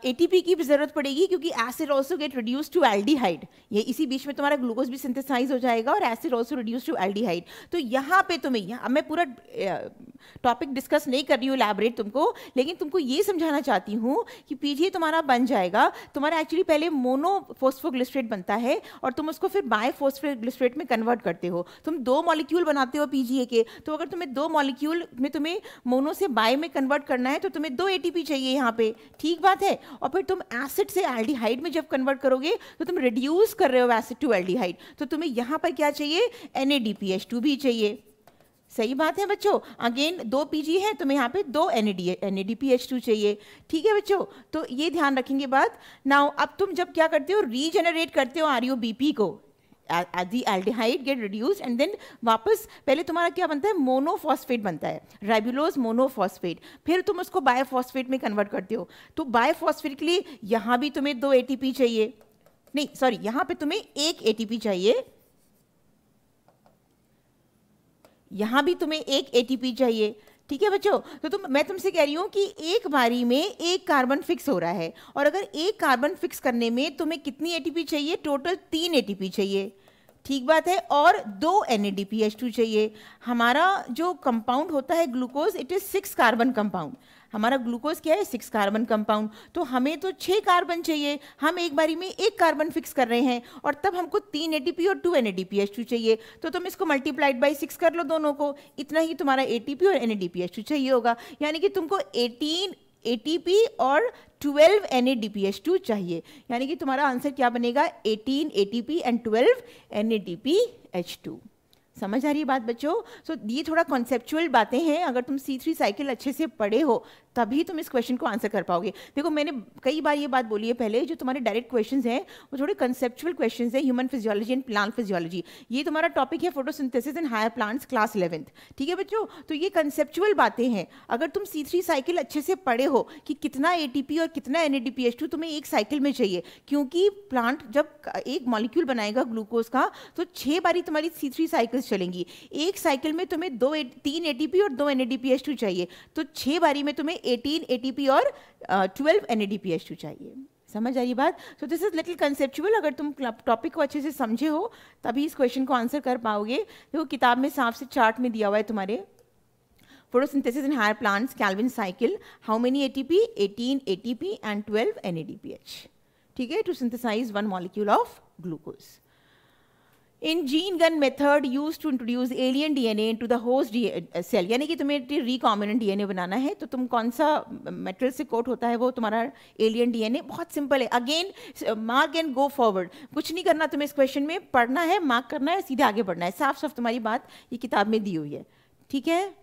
ATP की भी जरूरत पड़ेगी, क्योंकि acid also get reduce to aldehyde. ये इसी बीच में तुम्हारा ग्लूकोज भी सिंथेसाइज हो जाएगा और acid also reduce to aldehyde. तो यहाँ पे तुम्हें, मैं पूरा टॉपिक डिस्कस नहीं कर रही हूँ इलैबोरेट तुमको, लेकिन तुमको ये समझाना चाहती हूँ कि PGA तुम्हारा बन जाएगा, तुम्हारा एक्चुअली पहले मोनोफॉस्फोग्लिसरेट बनता है और तुम उसको फिर बायफॉस्फोग्लिसरेट में कन्वर्ट करते हो। तुम 2 मॉलिक्यूल बनाते हो PGA के, तो अगर तुम्हें 2 मॉलिक्यूल में तुम्हें मोनो से बाय में कन्वर्ट करना है तो तुम्हें 2 ATP चाहिए यहाँ पे, ठीक बात है। और फिर तुम एसिड से एल्डिहाइड में जब कन्वर्ट करोगे तो तुम रिड्यूस कर रहे हो एसिड टू एल्डिहाइड, तो तुम्हें यहाँ पर क्या चाहिए, NADPH2 भी चाहिए। सही बात है बच्चों, अगेन 2 PG है, तुम्हें यहाँ पे 2 NADPH2 चाहिए, ठीक है बच्चों। तो ये ध्यान रखेंगे बात। नाउ अब तुम जब क्या करते हो, रीजनरेट करते हो RUBP को, the aldehyde get reduced and then वापस पहले तुम्हारा क्या बनता है, मोनोफॉस्फेट बनता है, राइबुलोज मोनोफॉस्फेट, फिर तुम उसको बायोफॉस्फेट में कन्वर्ट करते हो। तो बायोफॉस्फेट के लिए यहाँ भी तुम्हें 2 ATP चाहिए, नहीं सॉरी, यहाँ पे तुम्हें 1 ATP चाहिए, यहाँ भी तुम्हें 1 ATP चाहिए, ठीक है बच्चों। तो मैं तुमसे कह रही हूँ कि एक बारी में एक कार्बन फिक्स हो रहा है, और अगर एक कार्बन फिक्स करने में तुम्हें कितनी ATP चाहिए, टोटल 3 ATP चाहिए, ठीक बात है, और 2 NADPH2 चाहिए। हमारा जो कंपाउंड होता है glucose, it is 6 carbon compound. हमारा ग्लूकोज क्या है, 6 कार्बन कंपाउंड, तो हमें तो 6 कार्बन चाहिए, हम एक बारी में एक कार्बन फिक्स कर रहे हैं, और तब हमको 3 ATP और 2 NADPH2 चाहिए। तो तुम इसको मल्टीप्लाइड बाई 6 कर लो दोनों को, इतना ही तुम्हारा ATP और NADPH2 चाहिए होगा, यानी कि तुमको 18 ATP और 12 NADPH2 चाहिए, यानी कि तुम्हारा आंसर क्या बनेगा, 18 ATP एंड 12 NADPH2। समझ आ रही है बात बच्चों? सो ये थोड़ा कॉन्सेप्चुअल बातें हैं, अगर तुम C3 साइकिल अच्छे से पढ़े हो तभी तुम इस क्वेश्चन को आंसर कर पाओगे। देखो मैंने कई बार ये बात बोली है पहले, जो तुम्हारे डायरेक्ट क्वेश्चंस हैं वो थोड़े कंसेप्चुअल क्वेश्चंस हैं, human physiology and plant physiology. ये तुम्हारा टॉपिक है photosynthesis in higher plants class 11th, ठीक है बच्चों। तो ये कंसेप्चुअल बातें हैं, अगर तुम C3 साइकिल अच्छे से पढ़े हो कि कितना ATP और कितना NADPH2 तुम्हें एक साइकिल में चाहिए, क्योंकि प्लांट जब एक मॉलिक्यूल बनाएगा ग्लूकोज का तो 6 बारी तुम्हारी C3 साइकिल्स चलेंगी, एक साइकिल में तुम्हें 3 ATP और 2 NADPH2 चाहिए, तो 6 बारी में तुम्हें 18 ATP और 12 NADPH2 चाहिए। समझ आ रही बात? सो दिस इज लिटिल कंसेप्चुअल, अगर तुम टॉपिक को अच्छे से समझे हो तभी इस क्वेश्चन को आंसर कर पाओगे। देखो किताब में साफ से चार्ट में दिया हुआ है तुम्हारे, photosynthesis in higher plants Calvin cycle, how many ATP, 18 ATP and 12 NADPH, ठीक है, to synthesise one molecule of glucose. In gene gun method used to introduce alien DNA into the host cell, यानी कि तुम्हें recombinant DNA बनाना है, तो तुम कौन सा मेटेरियल से कोट होता है वो तुम्हारा एलियन DNA। बहुत सिंपल है, again mark and go forward, कुछ नहीं करना तुम्हें इस क्वेश्चन में, पढ़ना है, मार्क करना है, सीधे आगे बढ़ना है, साफ साफ तुम्हारी बात ये किताब में दी हुई है, ठीक है।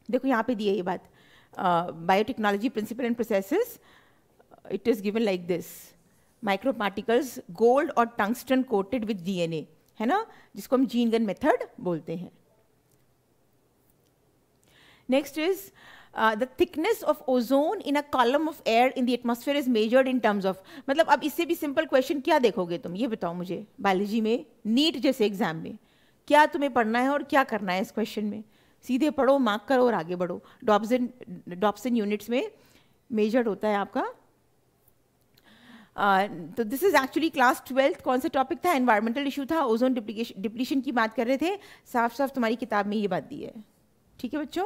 देखो यहाँ पे दी है ये बात, biotechnology principle and processes, it is given like this, micro particles gold और टंगस्टन कोटेड विद DNA, है ना, जिसको हम जीन गन मेथड बोलते हैं। Next is the thickness of ozone in a column of air in the atmosphere is measured in terms of, मतलब अब इससे भी सिंपल क्वेश्चन क्या देखोगे तुम, ये बताओ मुझे, बायोलॉजी में नीट जैसे एग्जाम में क्या तुम्हें पढ़ना है और क्या करना है इस क्वेश्चन में, सीधे पढ़ो, मार्क करो और आगे बढ़ो। डॉप्सन यूनिट्स में मेजर्ड होता है आपका। तो this is actually class 12th, कौन सा टॉपिक था, एनवायरमेंटल इशू था, ओजोन डिप्लीशन की बात कर रहे थे, साफ साफ तुम्हारी किताब में ये बात दी है, ठीक है बच्चों।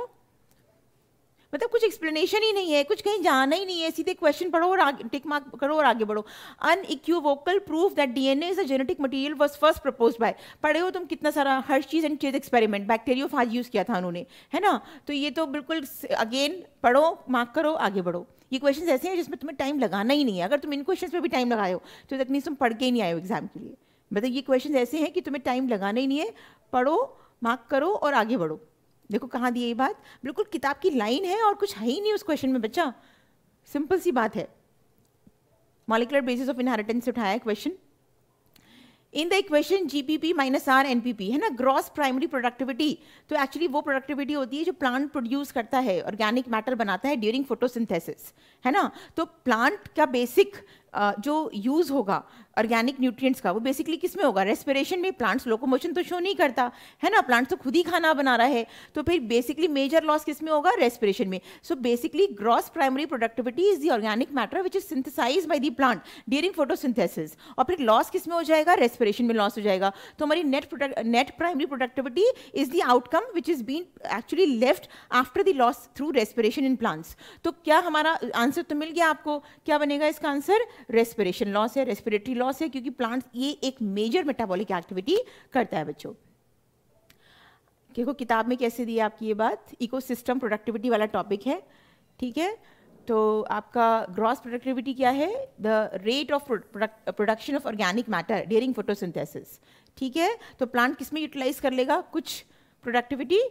मतलब कुछ एक्सप्लेनेशन ही नहीं है, कुछ कहीं जाना ही नहीं है, सीधे क्वेश्चन पढ़ो और आगे टिक मार्क करो और आगे बढ़ो। Unequivocal proof that DNA is a genetic material was first proposed by, पढ़े हो तुम कितना सारा Hershey's and chase experiment, bacteriophage use किया था उन्होंने, है ना। तो ये तो बिल्कुल अगेन पढ़ो, मार्क करो, आगे बढ़ो, ये क्वेश्चन ऐसे हैं जिसमें तुम्हें टाइम लगाना ही नहीं है। अगर तुम इन क्वेश्चन पे भी टाइम लगाए हो तो तक नहीं तुम पढ़ के ही नहीं आए हो एग्जाम के लिए। मतलब ये क्वेश्चन ऐसे हैं कि तुम्हें टाइम लगाना ही नहीं है, पढ़ो, मार्क करो और आगे बढ़ो। देखो कहाँ दी ये बात, बिल्कुल किताब की लाइन है और कुछ है ही नहीं उस क्वेश्चन में बच्चा, सिंपल सी बात है। मॉलिक्यूलर बेसिस ऑफ इनहेरिटेंस से उठाया है question. In the equation GPP minus R NPP है ना, ग्रॉस प्राइमरी प्रोडक्टिविटी, तो एक्चुअली वो प्रोडक्टिविटी होती है जो प्लांट प्रोड्यूस करता है, ऑर्गेनिक मैटर बनाता है ड्यूरिंग फोटोसिंथेसिस, है ना। तो प्लांट का बेसिक जो यूज होगा ऑर्गेनिक न्यूट्रिएंट्स का, वो बेसिकली किस में होगा, रेस्पिरेशन में। प्लांट्स लोकोमोशन तो शो नहीं करता है ना, प्लांट्स तो खुद ही खाना बना रहा है, तो फिर बेसिकली मेजर लॉस किस में होगा, रेस्पिरेशन में। So basically gross primary productivity is the organic matter which is synthesised by the plant during photosynthesis. और फिर लॉस किस में हो जाएगा, रेस्पिरेशन में लॉस हो जाएगा। तो हमारी net primary productivity is the outcome which is been actually left after the loss through respiration in plants. तो क्या हमारा आंसर तो मिल गया आपको, क्या बनेगा इसका आंसर, रेस्पिरेशन लॉस है, रेस्पिरेटरी लॉस है, क्योंकि प्लांट ये एक मेजर मेटाबॉलिक एक्टिविटी करता है बच्चों। देखो किताब में कैसे दी है आपकी ये बात, इकोसिस्टम प्रोडक्टिविटी वाला टॉपिक है, ठीक है। तो आपका ग्रॉस प्रोडक्टिविटी क्या है, the rate of production of organic matter during photosynthesis, ठीक है। तो प्लांट किस में यूटिलाइज कर लेगा, कुछ productivity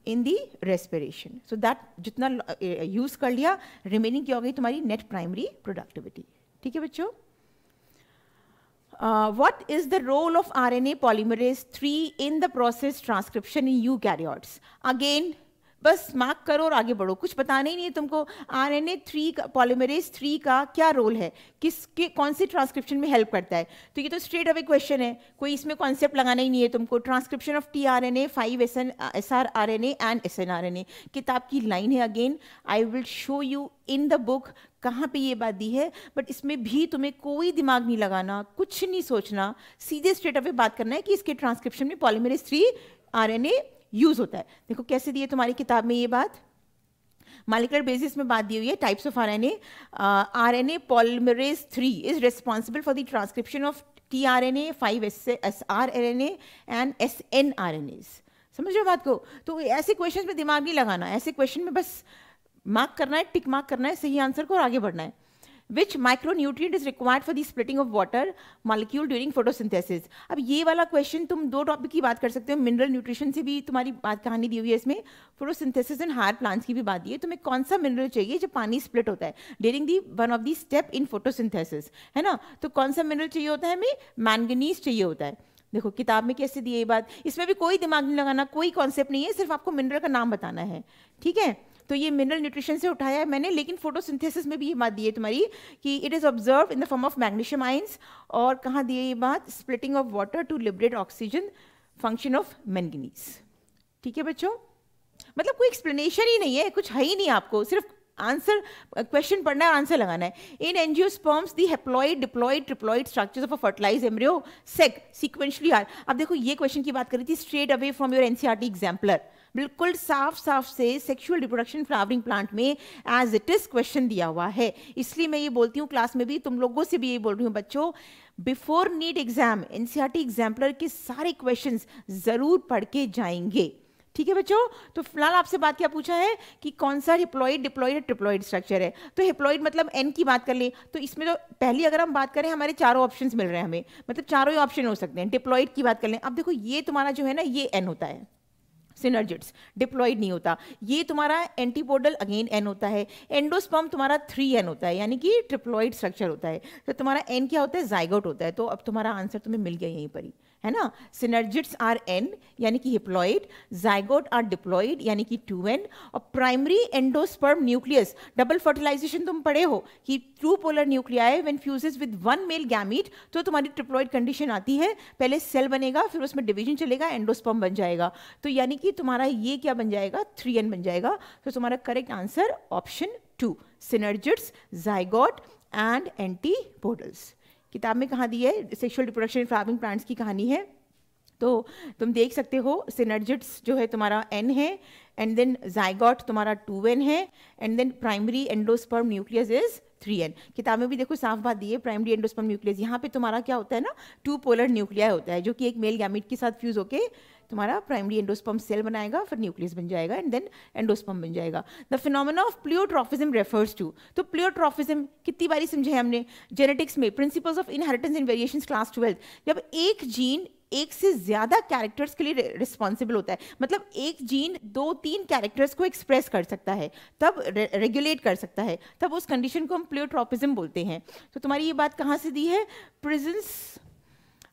in the respiration, so that जितना यूज कर लिया रिमेनिंग क्या हो गई तुम्हारी नेट प्राइमरी प्रोडक्टिविटी, ठीक है बच्चों। What is the role of RNA polymerase 3 in the process transcription in eukaryotes? Again, बस मार्क करो और आगे बढ़ो, कुछ बताना ही नहीं है तुमको। RNA 3 का, पॉलीमरेज 3 का क्या रोल है, किसके कौन सी ट्रांसक्रिप्शन में हेल्प करता है। तो ये तो स्ट्रेट अवे क्वेश्चन है, कोई इसमें कॉन्सेप्ट लगाना ही नहीं है तुमको। Transcription of tRNA, 5 SRRNA and SNRNA, किताब की लाइन है। Again I will show you in the book कहाँ पे ये बात दी है, बट इसमें भी तुम्हें कोई दिमाग नहीं लगाना, कुछ नहीं सोचना, सीधे स्ट्रेट अवे बात करना है कि इसके ट्रांसक्रिप्शन में पॉलीमरेज 3 RNA यूज होता है। देखो कैसे दी है तुम्हारी किताब में ये बात, मॉलिक्यूलर बेसिस में बात दी हुई है, types of RNA। RNA polymerase 3 is responsible for the transcription of tRNA, 5 SRRNA and SNRNAs। समझ रहे हो बात को। तो ऐसे क्वेश्चन में दिमाग नहीं लगाना, ऐसे क्वेश्चन में बस मार्क करना है, टिक मार्क करना है सही आंसर को और आगे बढ़ना है। Which micronutrient is required for the splitting of water molecule during photosynthesis? अब ये वाला क्वेश्चन तुम दो टॉपिक की बात कर सकते हो, मिनरल न्यूट्रिशन से भी तुम्हारी बात कहानी दी हुई है इसमें, फोटोसिंथेसिस एंड हायर प्लांट्स की भी बात दी है। तुम्हें कौन सा मिनरल चाहिए जो पानी स्प्लिट होता है during the one of the step in photosynthesis, है ना। तो कौन सा मिनरल चाहिए होता है हमें, मैंगनीज चाहिए होता है। देखो किताब में कैसे दी है ये बात, इसमें भी कोई दिमाग नहीं लगाना, कोई कॉन्सेप्ट नहीं है, सिर्फ आपको मिनरल का नाम बताना है, ठीक है। तो ये मिनरल न्यूट्रिशन से उठाया है मैंने, लेकिन फोटोसिंथेसिस में भी ये बात दी है तुम्हारी कि it is observe in the form of magnesium ions. और कहाँ दी है ये बात, splitting of water to liberate oxygen, function of manganese, ठीक है बच्चों। मतलब कोई एक्सप्लेनेशन ही नहीं है, कुछ है ही नहीं, आपको सिर्फ आंसर क्वेश्चन पढ़ना है, आंसर लगाना है। In angiosperms the haploid diploid triploid structures of a fertilized embryo sac sequentially are. अब देखो ये क्वेश्चन की बात करी थी straight away from your NCERT exemplar, बिल्कुल साफ साफ से सेक्सुअल रिप्रोडक्शन फ्लावरिंग प्लांट में एज इट इज क्वेश्चन दिया हुआ है। इसलिए मैं ये बोलती हूँ क्लास में भी, तुम लोगों से भी ये बोल रही हूँ बच्चों, before NEET exam NCERT exemplar के सारे क्वेश्चंस जरूर पढ़ के जाएंगे, ठीक है बच्चों। तो फिलहाल आपसे बात क्या पूछा है कि कौन सा हिप्लॉइड डिप्लॉइड और ट्रिप्लॉइड स्ट्रक्चर है। तो हिप्लॉइड मतलब एन की बात कर ले, तो इसमें तो पहली अगर हम बात करें हमारे चारों ऑप्शंस मिल रहे हैं हमें, मतलब चारों ही ऑप्शन हो सकते हैं। डिप्लॉइड की बात कर लें, अब देखो ये तुम्हारा जो है ना ये एन होता है, सिनर्जिड्स, डिप्लॉइड नहीं होता। ये तुम्हारा एंटीपोडल अगेन एन होता है, एंडोस्पर्म तुम्हारा 3N होता है, यानी कि ट्रिप्लॉइड स्ट्रक्चर होता है। तो तुम्हारा एन क्या होता है, जाइगोट होता है। तो अब तुम्हारा आंसर तुम्हें मिल गया यहीं पर ही, है ना। सिनर्जिड्स आर एन यानी कि हिप्लॉइड, जाइगोट आर डिप्लॉइड यानी कि 2N, और primary endosperm nucleus, double fertilization तुम पढ़े हो कि two polar nuclei when fuses with one male gamete, तो तुम्हारी ट्रिप्लॉइड कंडीशन आती है, पहले सेल बनेगा फिर उसमें डिवीजन चलेगा, एंडोस्पर्म बन जाएगा। तो यानी कि तुम्हारा ये क्या बन जाएगा, 3N बन जाएगा। तो तुम्हारा correct answer option 2, synergids, zygote and antipodals. किताब में कहाँ दी है, sexual reproduction in flowering plants की कहानी है। तो तुम देख सकते हो सिनर्जिड्स जो है तुम्हारा N है, एंड देन जाइगोट तुम्हारा 2N है, and then primary endosperm nucleus is 3N। किताब में भी देखो साफ बात दी है, प्राइमरी एंडोस्पर्म न्यूक्लियस यहाँ पे तुम्हारा क्या होता है ना, 2 पोलर न्यूक्लियाई होता है जो कि एक मेल गैमीट के साथ फ्यूज होके तुम्हारा प्राइमरी एंडोस्पर्म सेल बनाएगा, फिर न्यूक्लियस बन जाएगा एंड देन एंडोस्पर्म बन जाएगा। The phenomena of pleiotropism refers to, तो प्लियोट्रॉफिज्म कितनी बारी समझे हमने जेनेटिक्स में, principles of inheritance and variations class 12, जब एक जीन एक से ज्यादा कैरेक्टर्स के लिए रिस्पॉन्सिबल होता है, मतलब एक जीन 2-3 कैरेक्टर्स को एक्सप्रेस कर सकता है, तब रेगुलेट कर सकता है, तब उस कंडीशन को हम प्लियोट्रॉपिज्म बोलते हैं। तो तुम्हारी ये बात कहाँ से दी है? प्रेजेंस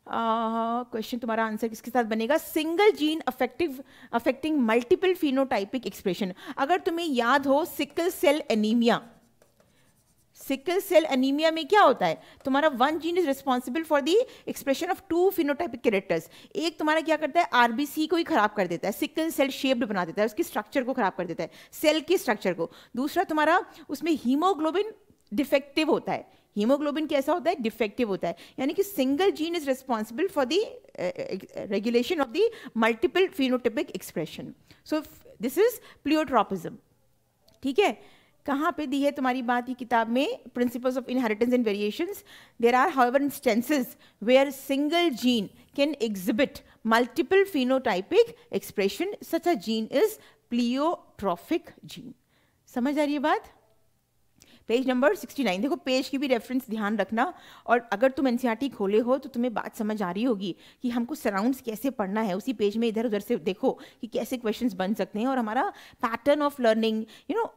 क्वेश्चन तुम्हारा आंसर किसके साथ बनेगा? Single gene affecting multiple phenotypic expression. अगर तुम्हें याद हो sickle cell anemia, sickle cell anemia में क्या होता है? तुम्हारा one gene is responsible for the expression of 2 phenotypic characters. एक तुम्हारा क्या करता है? आरबीसी को ही खराब कर देता है, सिकल सेल शेप्ड बना देता है, उसकी स्ट्रक्चर को खराब कर देता है, सेल की स्ट्रक्चर को। दूसरा तुम्हारा उसमें हीमोग्लोबिन डिफेक्टिव होता है। हीमोग्लोबिन कैसा होता है? डिफेक्टिव होता है, यानी कि single gene is responsible for the regulation of the multiple phenotypic expression. So this is pleiotropism. ठीक है, कहाँ पे दी है तुम्हारी बात ये किताब में? Principles of inheritance and variations. There are however instances where single gene can exhibit multiple phenotypic expression, such a gene is pleiotropic gene. समझ आ रही है बात? पेज नंबर 69, देखो पेज की भी रेफरेंस ध्यान रखना, और अगर तुम एनसीईआरटी खोले हो तो तुम्हें बात समझ आ रही होगी कि हमको सराउंड्स कैसे पढ़ना है। उसी पेज में इधर उधर से देखो कि कैसे क्वेश्चंस बन सकते हैं, और हमारा पैटर्न ऑफ लर्निंग,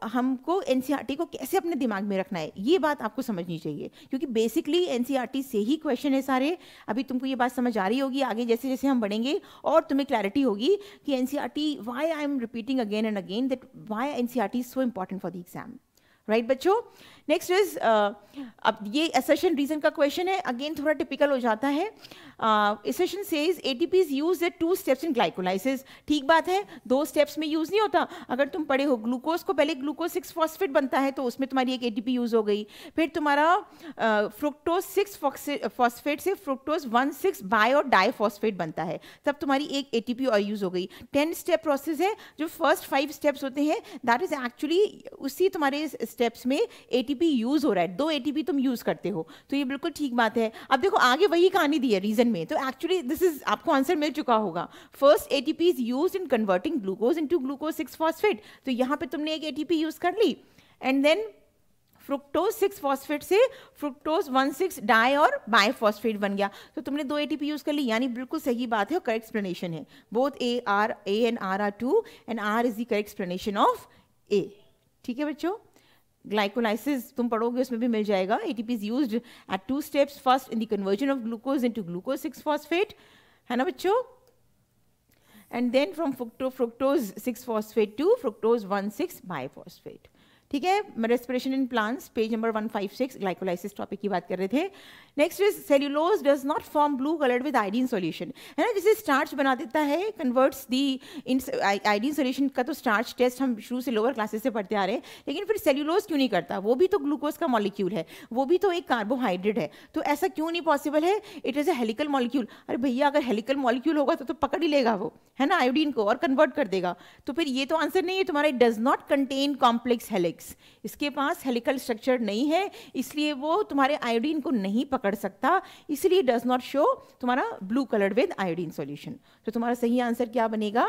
हमको एनसीईआरटी को कैसे अपने दिमाग में रखना है, ये बात आपको समझनी चाहिए, क्योंकि बेसिकली एनसीईआरटी से ही क्वेश्चन है सारे। अभी तुमको ये बात समझ आ रही होगी, आगे जैसे जैसे हम बढ़ेंगे और तुम्हें क्लैरिटी होगी कि NCERT, why I am repeating again and again that why NCERT is so important for the exam. Right बच्चों, नेक्स्ट इज अब ये असर्शन रीजन का क्वेश्चन है, अगेन थोड़ा टिपिकल हो जाता है। Assertion says ATP is used at 2 steps in glycolysis. ठीक बात है, 2 स्टेप्स में यूज नहीं होता। अगर तुम पढ़े हो ग्लूकोज को पहले ग्लूकोज 6 फॉस्फेट बनता है, तो उसमें तुम्हारी एक एटीपी यूज हो गई, फिर तुम्हारा फ्रुक्टोज 6 फॉस्फेट से फ्रुक्टोज 1,6 बाय और डाई फॉस्फेट बनता है, तब तुम्हारी एक एटीपी और यूज हो गई। 10 स्टेप प्रोसेस है, जो फर्स्ट 5 स्टेप्स होते हैं दैट इज एक्चुअली उसी तुम्हारे स्टेप्स में एटीपी यूज हो रहा है, 2 एटीपी तुम यूज करते हो, तो ये बिल्कुल ठीक बात है। अब देखो आगे वही कहानी दी है रीजन में, तो एक्चुअली दिस इज आपको आंसर मिल चुका होगा। First ATP is used in converting glucose into glucose 6 phosphate, तो यहां पे तुमने एक एटीपी यूज कर ली, एंड देन फ्रुक्टोज 6 फॉस्फेट से फ्रुक्टोज 1,6 डाई और बाई फॉस्फेट बन गया, तो तुमने 2 एटीपी यूज कर ली, यानी बिल्कुल सही बात है और करेक्ट एक्सप्लेनेशन है। Both A and R are true and R is the correct explanation of A. ठीक है बच्चों, ग्लाइकोलाइसिस तुम पढ़ोगे उसमें भी मिल जाएगा। ATP is used at 2 steps, first in the conversion of glucose into glucose 6 phosphate, है ना बच्चों, and then from fructose 6 phosphate to fructose 1,6 biphosphate. ठीक है, respiration in plants, page number 156, glycolysis topic की बात कर रहे थे। Next is cellulose does not form blue coloured with iodine solution, है ना, जैसे स्टार्च बना देता है, converts the in iodine solution का तो स्टार्च टेस्ट हम शुरू से लोअर क्लासेस से पढ़ते आ रहे हैं, लेकिन फिर सेल्यूलोज क्यों नहीं करता? वो भी तो ग्लूकोज का मॉलिक्यूल है, वो भी तो एक कार्बोहाइड्रेट है, तो ऐसा क्यों नहीं पॉसिबल है? It is a helical molecule. अरे भैया, अगर हेलिकल मॉलिक्यूल होगा तो पकड़ ही लेगा वो, है ना, आयोडीन को, और कन्वर्ट कर देगा, तो फिर ये तो आंसर नहीं है तुम्हारा। It does not contain complex helix, इसके पास हेलिकल स्ट्रक्चर नहीं है, इसलिए वो तुम्हारे आयोडीन को नहीं पकड़ सकता, इसलिए डज नॉट शो तुम्हारा blue coloured with iodine solution. तो तुम्हारा सही आंसर क्या बनेगा?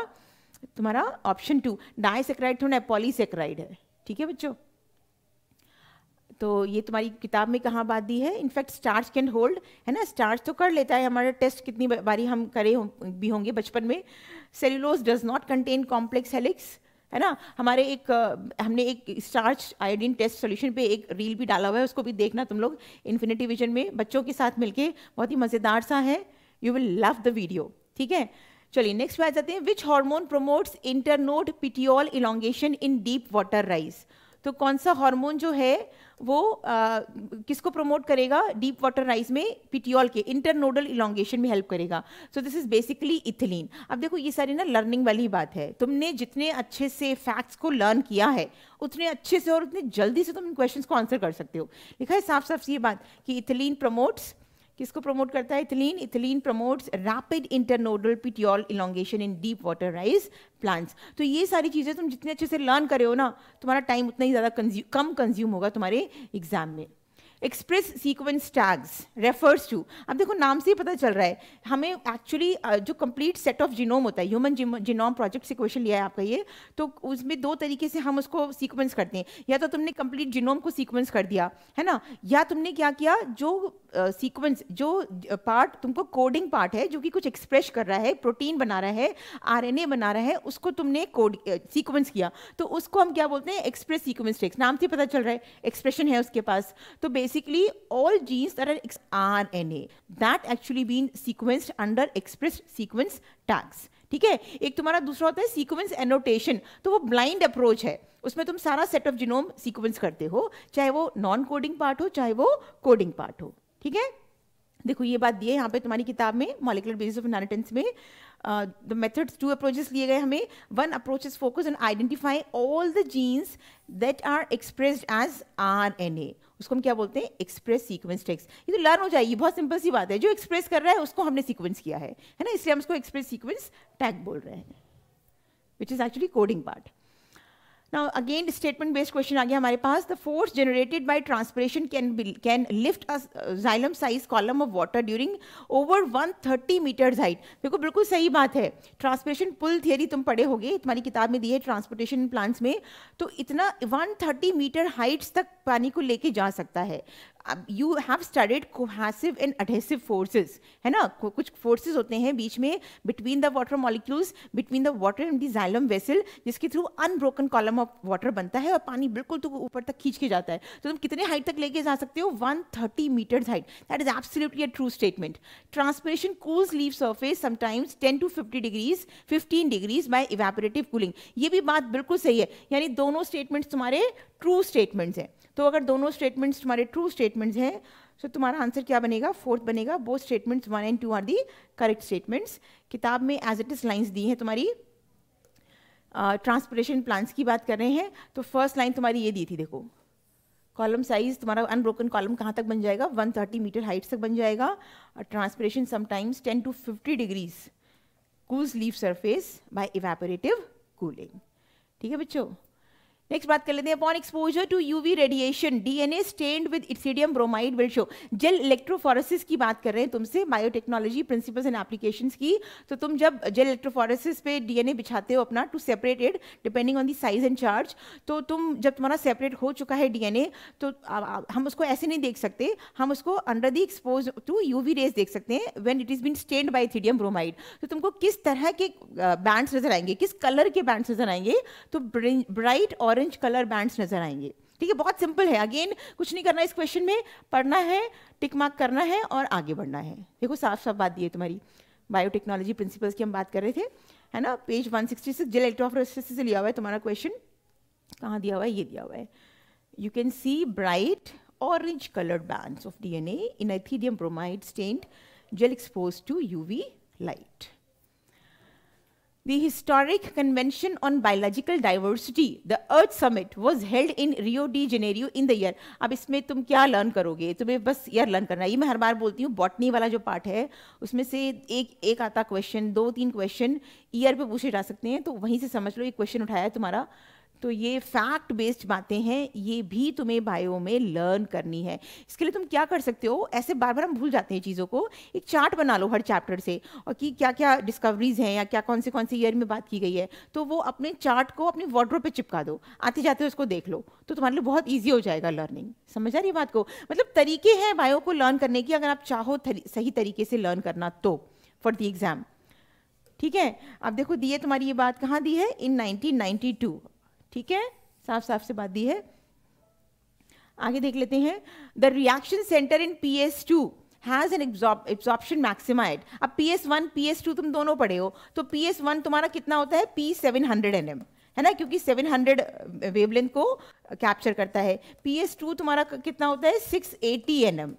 तुम्हारा ऑप्शन 2, डाइसैकेराइड थोड़ा पॉलीसैकेराइड है। ठीक है बच्चों, तो ये तुम्हारी किताब में कहाँ बात दी है? इनफैक्ट स्टार्च कैन होल्ड, है ना, स्टार्च तो कर लेता है, हमारा टेस्ट कितनी बारी हम करे भी होंगे बचपन में। Cellulose does not contain complex helix, है ना। हमने एक स्टार्च आयोडीन टेस्ट सॉल्यूशन पे एक रील भी डाला हुआ है, उसको भी देखना तुम लोग इन्फिनिटी विजन में, बच्चों के साथ मिलके, बहुत ही मज़ेदार सा है, you will love the video. ठीक है, चलिए नेक्स्ट पे आ जाते हैं। Which hormone promotes internode petiole elongation in deep water rice, तो कौन सा हार्मोन जो है वो किसको प्रमोट करेगा? डीप वाटर राइस में पिटियोल के इंटरनोडल इलोंगेशन में हेल्प करेगा। सो दिस इज बेसिकली इथिलीन। अब देखो ये सारी ना लर्निंग वाली बात है, तुमने जितने अच्छे से फैक्ट्स को लर्न किया है उतने अच्छे से और उतने जल्दी से तुम इन क्वेश्चंस को आंसर कर सकते हो। लिखा है साफ साफ ये बात कि इथिलीन प्रमोट्स, किसको प्रमोट करता है? Ethylene. Ethylene promotes rapid internodal petiole elongation इन डीप वाटर राइस प्लांट्स। तो ये सारी चीज़ें तुम जितने अच्छे से लर्न करे हो ना, तुम्हारा टाइम उतना ही ज़्यादा कम कंज्यूम होगा तुम्हारे एग्जाम में। Express sequence tags refers to, अब देखो नाम से ही पता चल रहा है हमें एक्चुअली जो कंप्लीट सेट ऑफ जीनोम होता है, ह्यूमन जीनोम प्रोजेक्ट से क्वेश्चन लिया है आपका ये, तो उसमें दो तरीके से हम उसको सीक्वेंस करते हैं, या तो तुमने कंप्लीट जीनोम को सीक्वेंस कर दिया है ना, या तुमने क्या किया, जो सीक्वेंस जो पार्ट तुमको कोडिंग पार्ट है जो कि कुछ एक्सप्रेस कर रहा है, प्रोटीन बना रहा है, आरएनए बना रहा है, उसको तुमने कोड सीक्वेंस किया, तो उसको हम क्या बोलते हैं, एक्सप्रेस सीक्वेंस टेक्स्ट, नाम से पता चल रहा है एक्सप्रेशन है उसके पास। तो basically all genes that are RNA that actually been sequenced under express sequence tags. ठीक है, एक तुम्हारा दूसरा होता है सीक्वेंस एनोटेशन, तो वो ब्लाइंड अप्रोच है, उसमें तुम सारा सेट ऑफ जीनोम सीक्वेंस करते हो, चाहे वो नॉन कोडिंग पार्ट हो चाहे वो कोडिंग पार्ट हो। ठीक है, देखो ये बात दी है यहाँ पे तुम्हारी किताब में, मॉलिक्यूलर बेसिस ऑफ इनहेरिटेंस में द मेथड्स, 2 अप्रोचेस लिए गए हमें। 1 approach is focus on identify all the genes that are expressed as RNA, उसको हम क्या बोलते हैं, एक्सप्रेस सीक्वेंस टेक्स्ट। ये तो लर्न हो जाएगी, बहुत सिंपल सी बात है, जो एक्सप्रेस कर रहा है उसको हमने सीक्वेंस किया है ना, इसलिए हम उसको एक्सप्रेस सीक्वेंस टैग बोल रहे हैं, विच is actually coding part. Now again statement based question आ गया हमारे पास, the force generated by transpiration can lift a xylem size column of water during over 130 meters height। देखो बिल्कुल सही बात है, ट्रांसपिरेशन पुल थियरी तुम पढ़े होगे, तुम्हारी किताब में दी है ट्रांसपोर्टेशन प्लांट्स में, तो इतना 130 मीटर हाइट्स तक पानी को लेके जा सकता है। You have studied cohesive and adhesive forces, है ना, कुछ फोर्सेस होते हैं बीच में between the water molecules, between the water and the xylem vessel, जिसके through unbroken column of water बनता है और पानी बिल्कुल तो ऊपर तक खींच के जाता है। तो तुम कितने हाइट तक लेके जा सकते हो, 130 metres height, that is absolutely a true statement. Transpiration cools leaf surface sometimes 10 to 50 degrees 15 degrees by evaporative cooling, ये भी बात बिल्कुल सही है, यानी दोनों स्टेटमेंट्स तुम्हारे ट्रू स्टेटमेंट्स हैं। तो अगर दोनों स्टेटमेंट्स तुम्हारे ट्रू स्टेटमेंट्स हैं तो तुम्हारा आंसर क्या बनेगा, 4th बनेगा। Both statements 1 and 2 are the correct statements. किताब में एज इट इज लाइन्स दी हैं तुम्हारी, ट्रांसपिरेशन प्लांट्स की बात कर रहे हैं, तो फर्स्ट लाइन तुम्हारी ये दी थी, देखो कॉलम साइज तुम्हारा अनब्रोकन कॉलम कहाँ तक बन जाएगा, 130 मीटर हाइट तक बन जाएगा, और transpiration sometimes 10 to 50 degrees cools leaf surface by evaporative cooling. ठीक है बच्चों, नेक्स्ट बात कर लेते हैं, upon exposure to UV radiation DNA stained with ethidium bromide will show. Gel electrophoresis की बात कर रहे हैं तुमसे, बायोटेक्नोलॉजी प्रिंसिपल्स एंड एप्लीकेशंस की। तो तुम जब जेल इलेक्ट्रोफोरेसिस पे डीएनए बिछाते हो अपना to separated depending on the size and charge, तो तुम जब तुम्हारा सेपरेट हो चुका है डीएनए, तो हम उसको ऐसे नहीं देख सकते, हम उसको under the expose to UV rays देख सकते हैं when it is been stained by ethidium bromide. तो तुमको किस तरह के बैंड्स नजर आएंगे, किस कलर के बैंड्स नजर आएंगे, तो ब्राइट ऑरेंज कलर बैंड्स नजर आएंगे। ठीक है, बहुत सिंपल है, अगेन कुछ नहीं करना इस क्वेश्चन में, पढ़ना है, टिक मार्क करना है और आगे बढ़ना है। देखो साफ साफ बात दी है तुम्हारी, बायोटेक्नोलॉजी प्रिंसिपल्स की हम बात कर रहे थे, है ना, पेज 166 जेल इलेक्ट्रोफोरेसिस से लिया हुआ है तुम्हारा क्वेश्चन। कहाँ दिया हुआ है, ये दिया हुआ है, you can see bright orange coloured bands of DNA in ethidium bromide stained gel exposed to UV light. The historic Convention on Biological Diversity, the Earth Summit, was held in Rio de Janeiro in the year। अब इसमें तुम क्या लर्न करोगे, तुम्हें बस ईयर लर्न करना है। ये मैं हर बार बोलती हूँ, बॉटनी वाला जो पार्ट है उसमें से एक आता क्वेश्चन, 2-3 क्वेश्चन ईयर पे पूछे जा सकते हैं, तो वहीं से समझ लो ये क्वेश्चन उठाया है तुम्हारा। तो ये फैक्ट बेस्ड बातें हैं, ये भी तुम्हें बायो में लर्न करनी है। इसके लिए तुम क्या कर सकते हो, ऐसे बार बार हम भूल जाते हैं चीज़ों को, एक चार्ट बना लो हर चैप्टर से, और कि क्या क्या डिस्कवरीज हैं या क्या कौन से ईयर में बात की गई है, तो वो अपने चार्ट को अपनी वार्डरोब पे चिपका दो, आते जाते उसको देख लो, तो तुम्हारे लिए बहुत ईजी हो जाएगा लर्निंग। समझ आ रही है बात को, मतलब तरीके हैं बायो को लर्न करने की, अगर आप चाहो सही तरीके से लर्न करना तो फॉर द एग्जाम। ठीक है, अब देखो दी है तुम्हारी ये बात, कहाँ दी है, इन 1992। ठीक है, साफ साफ से बात दी है। आगे देख लेते हैं, the reaction centre in PS2 has an absorption maxima. अब PS1 PS2 तुम दोनों पढ़े हो, तो PS1 तुम्हारा कितना होता है, P700 nm, है ना, क्योंकि 700 वेवलेंथ को कैप्चर करता है। PS2 तुम्हारा कितना होता है, 680 nm,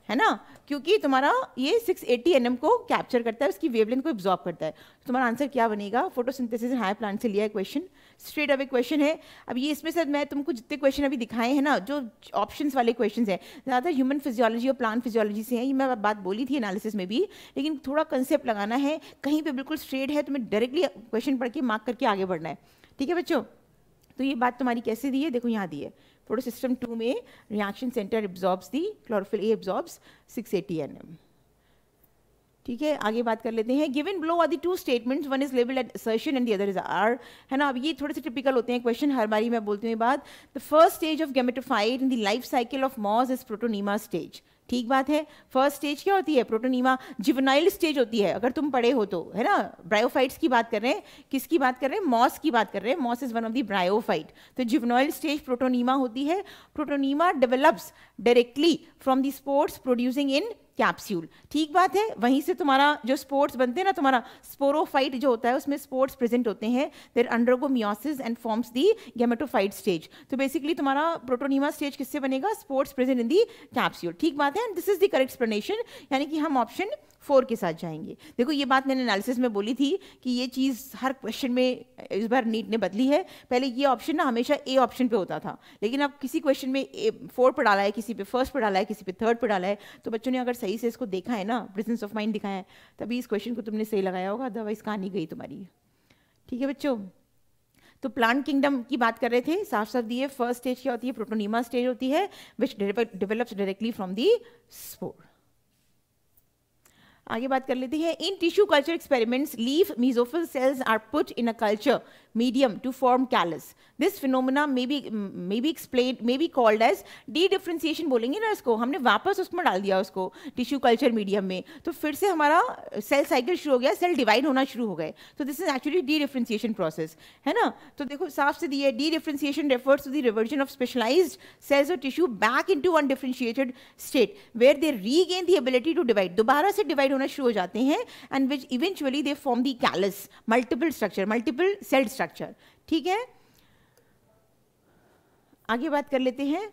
है ना, क्योंकि तुम्हारा ये 680 nm को कैप्चर करता है, उसकी वेवलेंथ को एब्जॉर्ब करता है। तो तुम्हारा आंसर क्या बनेगा, फोटोसिंथेसिस इन हायर प्लांट से लिया है क्वेश्चन, स्ट्रेट अवे क्वेश्चन है। अब ये इसमें से मैं तुमको जितने क्वेश्चन अभी दिखाए हैं ना, जो ऑप्शंस वाले क्वेश्चन हैं, ज़्यादातर ह्यूमन फिजियोलॉजी और प्लांट फिजियोलॉजी से हैं, ये मैं बात बोली थी एनालिसिस में भी, लेकिन थोड़ा कंसेप्ट लगाना है, कहीं पे बिल्कुल स्ट्रेट है तुम्हें डायरेक्टली क्वेश्चन पढ़ के मार्क करके आगे बढ़ना है। ठीक है बच्चों, तो ये बात तुम्हारी कैसे दी है, देखो यहाँ दी है, प्रोटोसिस्टम 2 में reaction centre absorbs the, chlorophyll a absorbs 680 nm। ठीक है, आगे बात कर लेते हैं। Given below are the two statements, one is labelled at assertion and the other is R, है ना। अब ये थोड़े से टिपिकल होते हैं क्वेश्चन, हर बारी मैं बोलती हूँ ये बात। The first stage of gametophyte in the life cycle of moss is protonema stage. ठीक बात है, फर्स्ट स्टेज क्या होती है? प्रोटोनीमा। जुवेनाइल स्टेज होती है, अगर तुम पढ़े हो तो, है ना। ब्रायोफाइट्स की बात कर रहे हैं, किसकी बात कर रहे हैं? मॉस की बात कर रहे हैं। Moss is one of the bryophyte. तो जुवेनाइल स्टेज प्रोटोनीमा होती है। Protonema develops directly from the spores producing in capsule. ठीक बात है, वहीं से तुम्हारा जो स्पोर्ट्स बनते हैं ना, तुम्हारा स्पोरोफाइट जो होता है उसमें स्पोर्ट्स प्रेजेंट होते हैं, there undergo meiosis and forms the gametophyte stage. तो बेसिकली तुम्हारा प्रोटोनीमा स्टेज किससे बनेगा? Spores present in the capsule. ठीक बात है, and this is the correct explanation, यानी कि हम ऑप्शन 4 के साथ जाएंगे। देखो ये बात मैंने एनालिसिस में बोली थी कि ये चीज़ हर क्वेश्चन में इस बार नीट ने बदली है। पहले ये ऑप्शन ना हमेशा ए ऑप्शन पे होता था, लेकिन अब किसी क्वेश्चन में 4 पे डाला है, किसी पे फर्स्ट पे डाला है, किसी पे थर्ड पे डाला है। तो बच्चों ने अगर सही से इसको देखा है ना, प्रेजेंस ऑफ माइंड दिखाया है, तभी इस क्वेश्चन को तुमने सही लगाया होगा, अदरवाइज कहानी गई तुम्हारी। ठीक है बच्चों, तो प्लांट किंगडम की बात कर रहे थे, साफ साफ दिए। फर्स्ट स्टेज क्या होती है? प्रोटोनीमा स्टेज होती है, which develops directly from the spore. आगे बात कर लेते हैं। In tissue culture experiments leaf mesophyll cells are put in a culture medium to form callus. This phenomena may be explain, may be called as dedifferentiation. बोलेंगे ना इसको, हमने वापस उसमें डाल दिया उसको टिश्यू कल्चर मीडियम में, तो फिर से हमारा सेल साइकिल शुरू हो गया, सेल डिवाइड होना शुरू हो गए। तो this is actually dedifferentiation process, है ना। तो देखो साफ से दिए, dedifferentiation refers to the reversion of specialised cells और tissue back into undifferentiated state where they regain the ability to divide. दोबारा से डिवाइड होना शुरू हो जाते हैं, and which eventually they form the callus, multiple structure, multiple celled structure. ठीक है, आगे बात कर लेते हैं।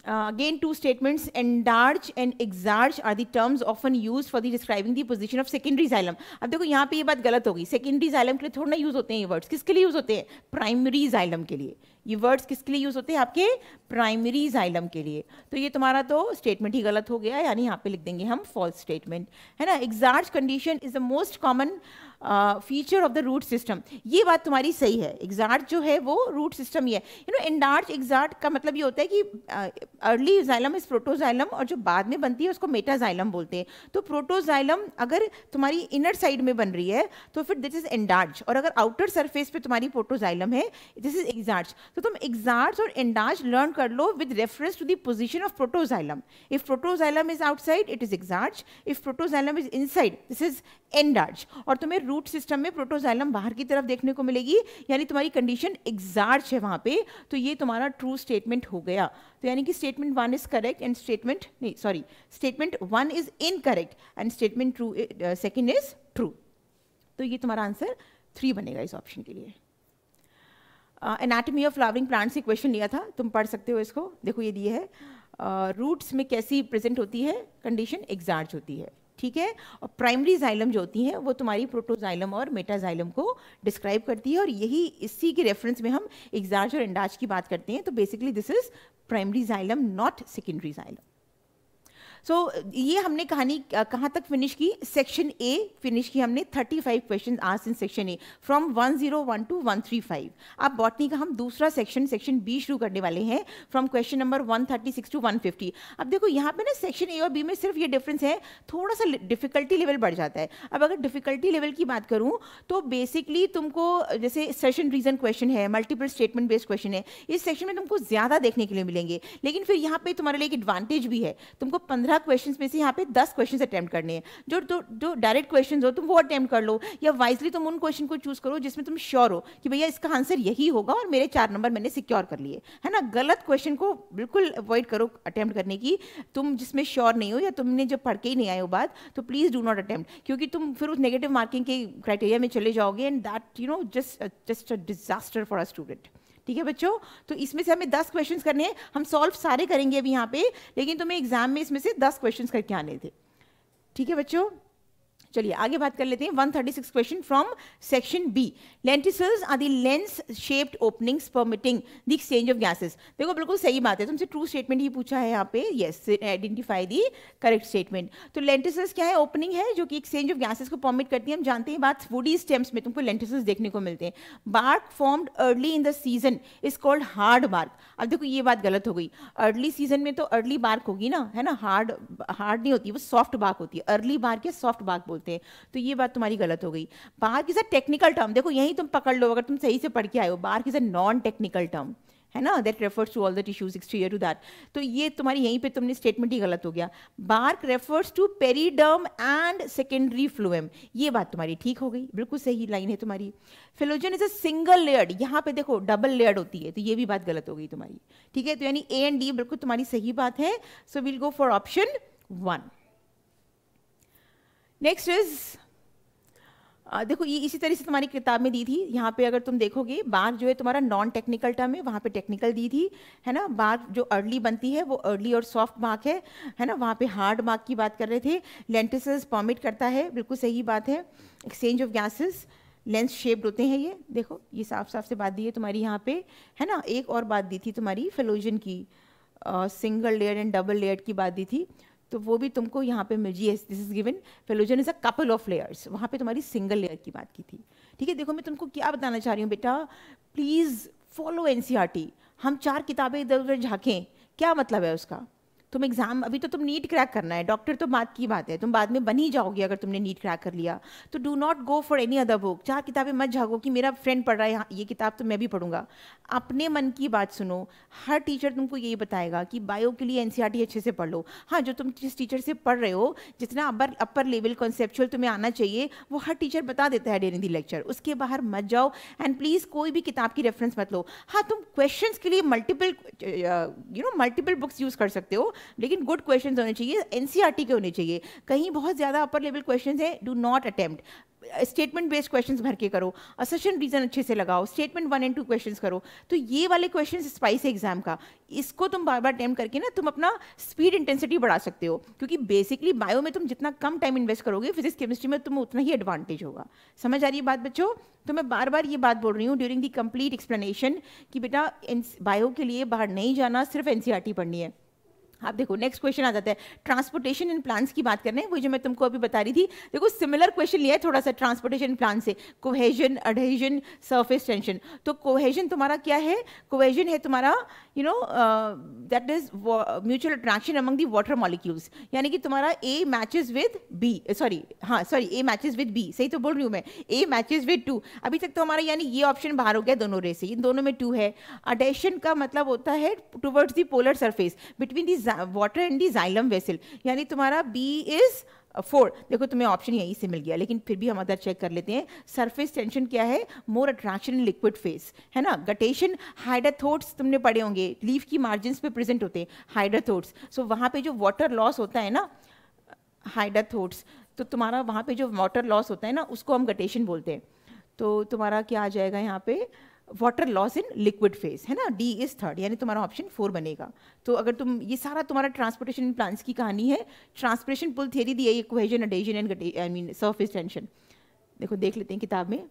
Again, two statements, enlarge and exarch are the terms often used for the describing the position of secondary xylem. अब देखो यहाँ पे ये बात गलत होगी, secondary xylem के लिए थोड़ा ना यूज होते हैं ये वर्ड्स। किसके लिए यूज होते हैं? प्राइमरी xylem के लिए। ये वर्ड्स किसके लिए यूज होते हैं? आपके प्राइमरी xylem के लिए। तो ये तुम्हारा तो स्टेटमेंट ही गलत हो गया, यानी यहाँ पे लिख देंगे हम फॉल्स स्टेटमेंट, है ना। exarch condition is the most common feature of the root system. ये बात तुम्हारी सही है, exarch जो है वो रूट सिस्टम ही है। यू नो, enlarge exarch का मतलब ये होता है कि अर्ली जाइलम इज प्रोटोजाइलम, और जो बाद में बनती है उसको मेटाजाइलम बोलते हैं। तो प्रोटोजाइलम अगर तुम्हारी इनर साइड में बन रही है तो फिर दिस इज एंडार्च, और अगर आउटर सरफेस पे तुम्हारी प्रोटोजाइलम है दिस इज एक्सार्च। तो तुम एक्सार्च और एंडार्च लर्न कर लो with reference to the position of protoxylem. If protoxylem is outside it is exarch, if protoxylem is inside this is endarch. और तुम्हें रूट सिस्टम में प्रोटोजाइलम बाहर की तरफ देखने को मिलेगी, यानी तुम्हारी कंडीशन एक्सार्च है वहां पे। तो ये तुम्हारा ट्रू स्टेटमेंट हो गया। तो यानी कि statement 1 is correct and statement statement 1 is incorrect and statement true second is true. तो ये तुम्हारा आंसर 3 बनेगा इस ऑप्शन के लिए। एनाटॉमी ऑफ फ्लावरिंग प्लांट्स से क्वेश्चन लिया था, तुम पढ़ सकते हो इसको। देखो ये दिया है, रूट्स में कैसी प्रेजेंट होती है कंडीशन? एक्सार्च होती है। ठीक है, और प्राइमरी जाइलम जो होती है वो तुम्हारी प्रोटोजाइलम और मेटाजाइलम को डिस्क्राइब करती है, और यही इसी के रेफरेंस में हम एक्सार्च और एंडार्च की बात करते हैं। तो basically this is primary xylem, not secondary xylem. So ये हमने कहानी कहाँ तक फिनिश की? सेक्शन ए फिनिश की हमने। 35 question asked in section A from 101 to 135। अब बॉटनी का हम दूसरा सेक्शन बी शुरू करने वाले हैं फ्रॉम क्वेश्चन नंबर 136 टू 150। अब देखो यहाँ पे ना सेक्शन ए और बी में सिर्फ ये डिफरेंस है, थोड़ा सा डिफिकल्टी लेवल बढ़ जाता है। अब अगर डिफिकल्टी लेवल की बात करूँ तो बेसिकली तुमको जैसे सेशन रीजन क्वेश्चन है, मल्टीपल स्टेटमेंट बेस्ड क्वेश्चन है, इस सेक्शन में तुमको ज़्यादा देखने के लिए मिलेंगे। लेकिन फिर यहाँ पे तुम्हारे लिए एक एडवांटेज भी है, तुमको 15 क्वेश्चंस में से यहाँ पे 10 क्वेश्चंस अटेम्प्ट करने हैं। जो डायरेक्ट क्वेश्चंस हो तुम वो अटेम्प्ट कर लो, या वाइजली तुम उन क्वेश्चन को चूज करो जिसमें तुम श्योर हो कि भैया इसका आंसर यही होगा और मेरे 4 नंबर मैंने सिक्योर कर लिए, है ना। गलत क्वेश्चन को बिल्कुल अवॉइड करो अटेम्प्ट करने की। तुम जिसमें श्योर नहीं हो या तुमने जब पढ़ के ही नहीं आए हो बात, तो प्लीज डू नॉट अटेम्प्ट, क्योंकि तुम फिर उस नेगेटिव मार्किंग के क्राइटेरिया में चले जाओगे, and that you know just a disaster for a student. ठीक है बच्चों, तो इसमें से हमें 10 क्वेश्चंस करने हैं, हम सॉल्व सारे करेंगे अभी यहाँ पे, लेकिन तुम्हें एग्जाम में इसमें से 10 क्वेश्चंस करके आने थे। ठीक है बच्चों, चलिए आगे बात कर लेते हैं 136 question from section B. Lenticels are the lens shaped openings permitting the exchange of gases. देखो बिल्कुल सही बात है, तुमसे ट्रू स्टेटमेंट ही पूछा है यहाँ पे, yes identify the correct statement. तो लेंटिसल्स क्या है, ओपनिंग है जो कि एक्सचेंज ऑफ गैसेस को परमिट करती है। हम जानते हैं बात, वुडी स्टेम्स में तुमको लेंटिसल्स देखने को मिलते हैं। Bark formed early in the season is called hard bark. अब देखो ये बात गलत हो गई, अर्ली सीजन में तो अर्ली बार्क होगी ना, है ना, हार्ड नहीं होती, वो सॉफ्ट बार्क होती है। अर्ली बार्क या सॉफ्ट बार्क बोलते हैं, तो ये बात तुम्हारी गलत हो गई। Bark is a technical term, देखो यही तुम पकड़ लो अगर तुम सही से पढ़ के आए हो। Bark is a non technical term, है ना, that refers to all the tissues exterior to that. तो ये तुम्हारी यहीं पे तुमने स्टेटमेंट ही गलत हो गया। Bark refers to periderm and secondary phloem, ये बात तुम्हारी ठीक हो गई, बिल्कुल सही लाइन है तुम्हारी। फिलोजन इज अ सिंगल लेयर्ड, यहाँ पे देखो डबल लेयर्ड होती है, तो ये भी बात गलत हो गई तुम्हारी, ठीक है। तो यानी ए एंड डी बिल्कुल तुम्हारी सही बात है। So we'll go for option 1। Next is देखो ये इसी तरह से तुम्हारी किताब में दी थी। यहाँ पे अगर तुम देखोगे बार्क जो है तुम्हारा नॉन टेक्निकल टर्म है, वहाँ पे टेक्निकल दी थी, है ना। बार्क जो अर्ली बनती है वो अर्ली और सॉफ्ट बार्क है ना, वहाँ पे हार्ड बार्क की बात कर रहे थे। लेंटिसल्स परमिट करता है, बिल्कुल सही बात है। Exchange of gases, lens shaped होते हैं, ये देखो ये साफ साफ से बात दी है तुम्हारी यहाँ पे, है ना। एक और बात दी थी तुम्हारी फिलोजन की, single layer and double layer की बात दी थी, तो वो भी तुमको यहाँ पे मिल जी, this is given phellogen is a couple of layers, वहाँ पे तुम्हारी सिंगल लेयर की बात की थी, ठीक है। देखो मैं तुमको क्या बताना चाह रही हूँ बेटा, प्लीज फॉलो एनसीईआरटी। हम 4 किताबें इधर उधर झांकें, क्या मतलब है उसका। तुम एग्जाम, अभी तो तुम नीट क्रैक करना है, डॉक्टर तो बात की बात है, तुम बाद में बन ही जाओगे अगर तुमने नीट क्रैक कर लिया। तो do not go for any other book. 4 किताबें मत झागो कि मेरा फ्रेंड पढ़ रहा है ये किताब तो मैं भी पढ़ूंगा। अपने मन की बात सुनो। हर टीचर तुमको यही बताएगा कि बायो के लिए एनसीईआरटी अच्छे से पढ़ लो। हाँ, जो तुम जिस टीचर से पढ़ रहे हो, जितना अपर लेवल कॉन्सेप्चुअल तुम्हें आना चाहिए वो हर टीचर बता देता है ड्यूरिंग द लेक्चर, उसके बाहर मत जाओ। एंड प्लीज़ कोई भी किताब की रेफरेंस मत लो। हाँ, तुम क्वेश्चंस के लिए मल्टीपल बुक्स यूज़ कर सकते हो, लेकिन गुड क्वेश्चंस होने चाहिए, एनसीईआरटी के होने चाहिए। कहीं बहुत ज़्यादा अपर लेवल क्वेश्चंस हैं, do not attempt. Statement based questions भर के करो, असर्शन रीजन अच्छे से लगाओ, स्टेटमेंट 1 और 2 क्वेश्चंस करो। तो ये वाले क्वेश्चंस स्पाइस है एग्जाम का, इसको तुम बार बार अटेम्प्ट करके ना तुम अपना स्पीड इंटेंसिटी बढ़ा सकते हो, क्योंकि बेसिकली बायो में तुम जितना कम टाइम इन्वेस्ट करोगे, फिजिक्स केमिस्ट्री में तुम्हें उतना ही एडवांटेज होगा। समझ आ रही है बात बच्चों। तो मैं बार बार ये बात बोल रही हूँ ड्यूरिंग दी कंप्लीट एक्सप्लेनेशन कि बेटा बायो के लिए बाहर नहीं जाना, सिर्फ एनसीईआरटी पढ़नी है। आप देखो नेक्स्ट क्वेश्चन आ जाता है, ट्रांसपोर्टेशन इन प्लांट्स की बात कर रहे हैं, वो जो मैं तुमको अभी बता रही थी। देखो सिमिलर क्वेश्चन लिया है थोड़ा सा ट्रांसपोर्टेशन प्लांट से, कोहेजन, अडहेजन, सरफेस टेंशन। तो कोहेजन तुम्हारा क्या है, कोहेजन है तुम्हारा that is mutual attraction among the water molecules, यानी कि तुम्हारा A matches with B, A matches with B, सही तो बोल रही हूँ मैं, ए मैचेस विद 2। अभी तक तो हमारा यानी ये ऑप्शन बाहर हो गया दोनों रे से, इन दोनों में 2 है। अडहेशन का मतलब होता है towards the polar surface between the water and the xylem vessel, यानी तुम्हारा बी इज 4। देखो तुम्हें ऑप्शन यहीं से मिल गया, लेकिन फिर भी हम अदर चेक कर लेते हैं। सरफेस टेंशन क्या है, more attraction in liquid phase, है ना। गटेशन, हाइड्रोथोट्स तुमने पढ़े होंगे, लीफ की मार्जिन्स पे प्रेजेंट होते हैं हाइड्रोथोट्स। सो वहाँ पे जो वाटर लॉस होता है ना, हाइड्रोथोट्स, तो तुम्हारा वहाँ पे जो वाटर लॉस होता है ना, उसको हम गटेशन बोलते हैं। तो तुम्हारा क्या आ जाएगा यहाँ पे, water loss in liquid phase, है ना, डी इज 3rd, यानी तुम्हारा ऑप्शन 4 बनेगा। तो अगर तुम ये सारा तुम्हारा ट्रांसपोर्टेशन इन प्लांट्स की कहानी है, ट्रांसपोर्टेशन पुल थियरी दी है, कोहेजन, अडहेजन एंड सरफेस टेंशन। देखो देख लेते हैं किताब में,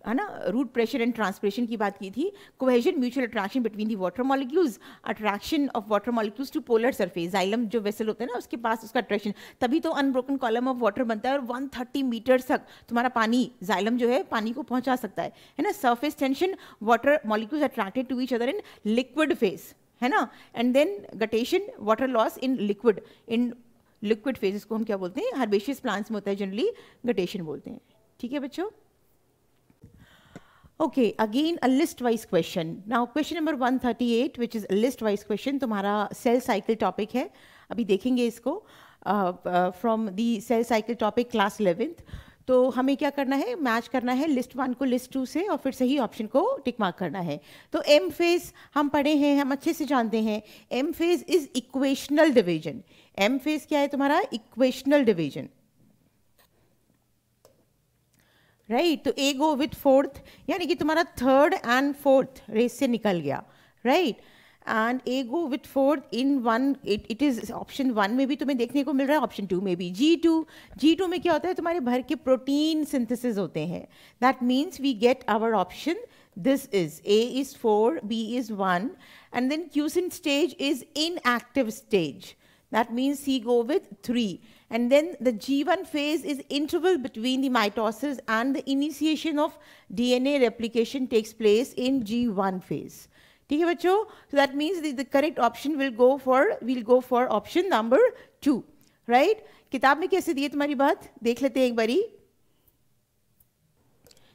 है ना। रूट प्रेशर एंड ट्रांसपिरेशन की बात की थी। Cohesion, mutual attraction between the water molecules, attraction of water molecules to polar surface, xylem जो वेसल होता है ना उसके पास उसका अट्रैक्शन, तभी तो अनब्रोकन कॉलम ऑफ वाटर बनता है और 130 मीटर्स तक तुम्हारा पानी, जाइलम जो है पानी को पहुंचा सकता है ना। Surface tension, water molecules attracted to each other in liquid phase, है ना। And then guttation, water loss in liquid phase, इसको हम क्या बोलते हैं, हर्बेशियस प्लांट्स में होता है जनरली, गटेशन बोलते हैं। ठीक है बच्चों। Okay, again a list-wise question. Now question number 138, which is a list-wise question. तुम्हारा cell cycle topic है, अभी देखेंगे इसको from the cell cycle topic class 11th. तो हमें क्या करना है, मैच करना है लिस्ट 1 को लिस्ट 2 से और फिर सही ऑप्शन को टिक मार्क करना है। तो एम फेज हम पढ़े हैं, हम अच्छे से जानते हैं, M phase is equational division. M phase क्या है तुम्हारा, इक्वेशनल डिवीजन, राइट। तो ए गो विथ 4th, यानी कि तुम्हारा 3rd and 4th रेस से निकल गया, right. And A go with 4 in 1, it is option 1 में भी तुम्हें देखने को मिल रहा है, ऑप्शन 2 में भी। G2 में क्या होता है, तुम्हारे भर के प्रोटीन सिंथेसिस होते हैं। That means we get our option, this is A is 4, B is 1, and then quiescent stage is inactive stage. That means C go with 3. And then the G1 phase is interval between the mitosis and the initiation of DNA replication takes place in G1 phase. ठीक है बच्चों? So that means the correct option we'll go for option number 2, right? किताब में कैसे दिए तुम्हारी बात देख लेते हैं एक बारी।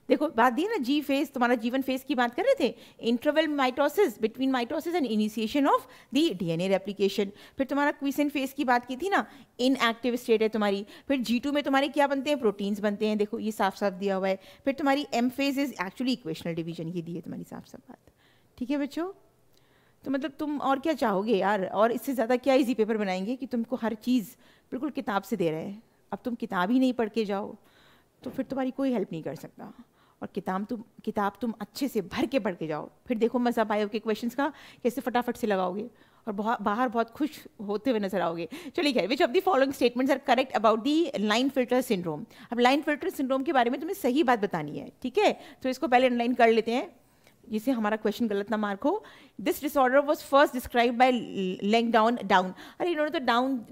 देखो बात दी ना, जी फेज, तुम्हारा जीवन फेज की बात कर रहे थे, interval mitosis, between mitosis and initiation of the DNA replication. फिर तुम्हारा क्विसेंट फेज की बात की थी ना, इनएक्टिव स्टेट है तुम्हारी। फिर G2 में तुम्हारे क्या बनते हैं, प्रोटीन्स बनते हैं, देखो ये साफ साफ दिया हुआ है। फिर तुम्हारी M phase is actually equational division, ये दी है तुम्हारी साफ साफ बात। ठीक है बच्चों, तो मतलब तुम और क्या चाहोगे यार, और इससे ज़्यादा क्या इजी पेपर बनाएंगे कि तुमको हर चीज़ बिल्कुल किताब से दे रहे हैं। अब तुम किताब ही नहीं पढ़ के जाओ तो फिर तुम्हारी कोई हेल्प नहीं कर सकता। और किताब तुम अच्छे से भर के पढ़ के जाओ, फिर देखो मज़ा बायो के क्वेश्चंस का कैसे फटाफट से लगाओगे और बाहर बहुत खुश होते हुए नजर आओगे। चलिए खैर, which of the following statements are correct about the Klinefelter syndrome. अब लाइन फिल्टर सिंड्रोम के बारे में तुम्हें सही बात बतानी है, ठीक है? तो इसको पहले अंडरलाइन कर लेते हैं जिससे हमारा क्वेश्चन गलत ना मार्क हो। This disorder was first describe by Langdon Down. अरे इन्होंने तो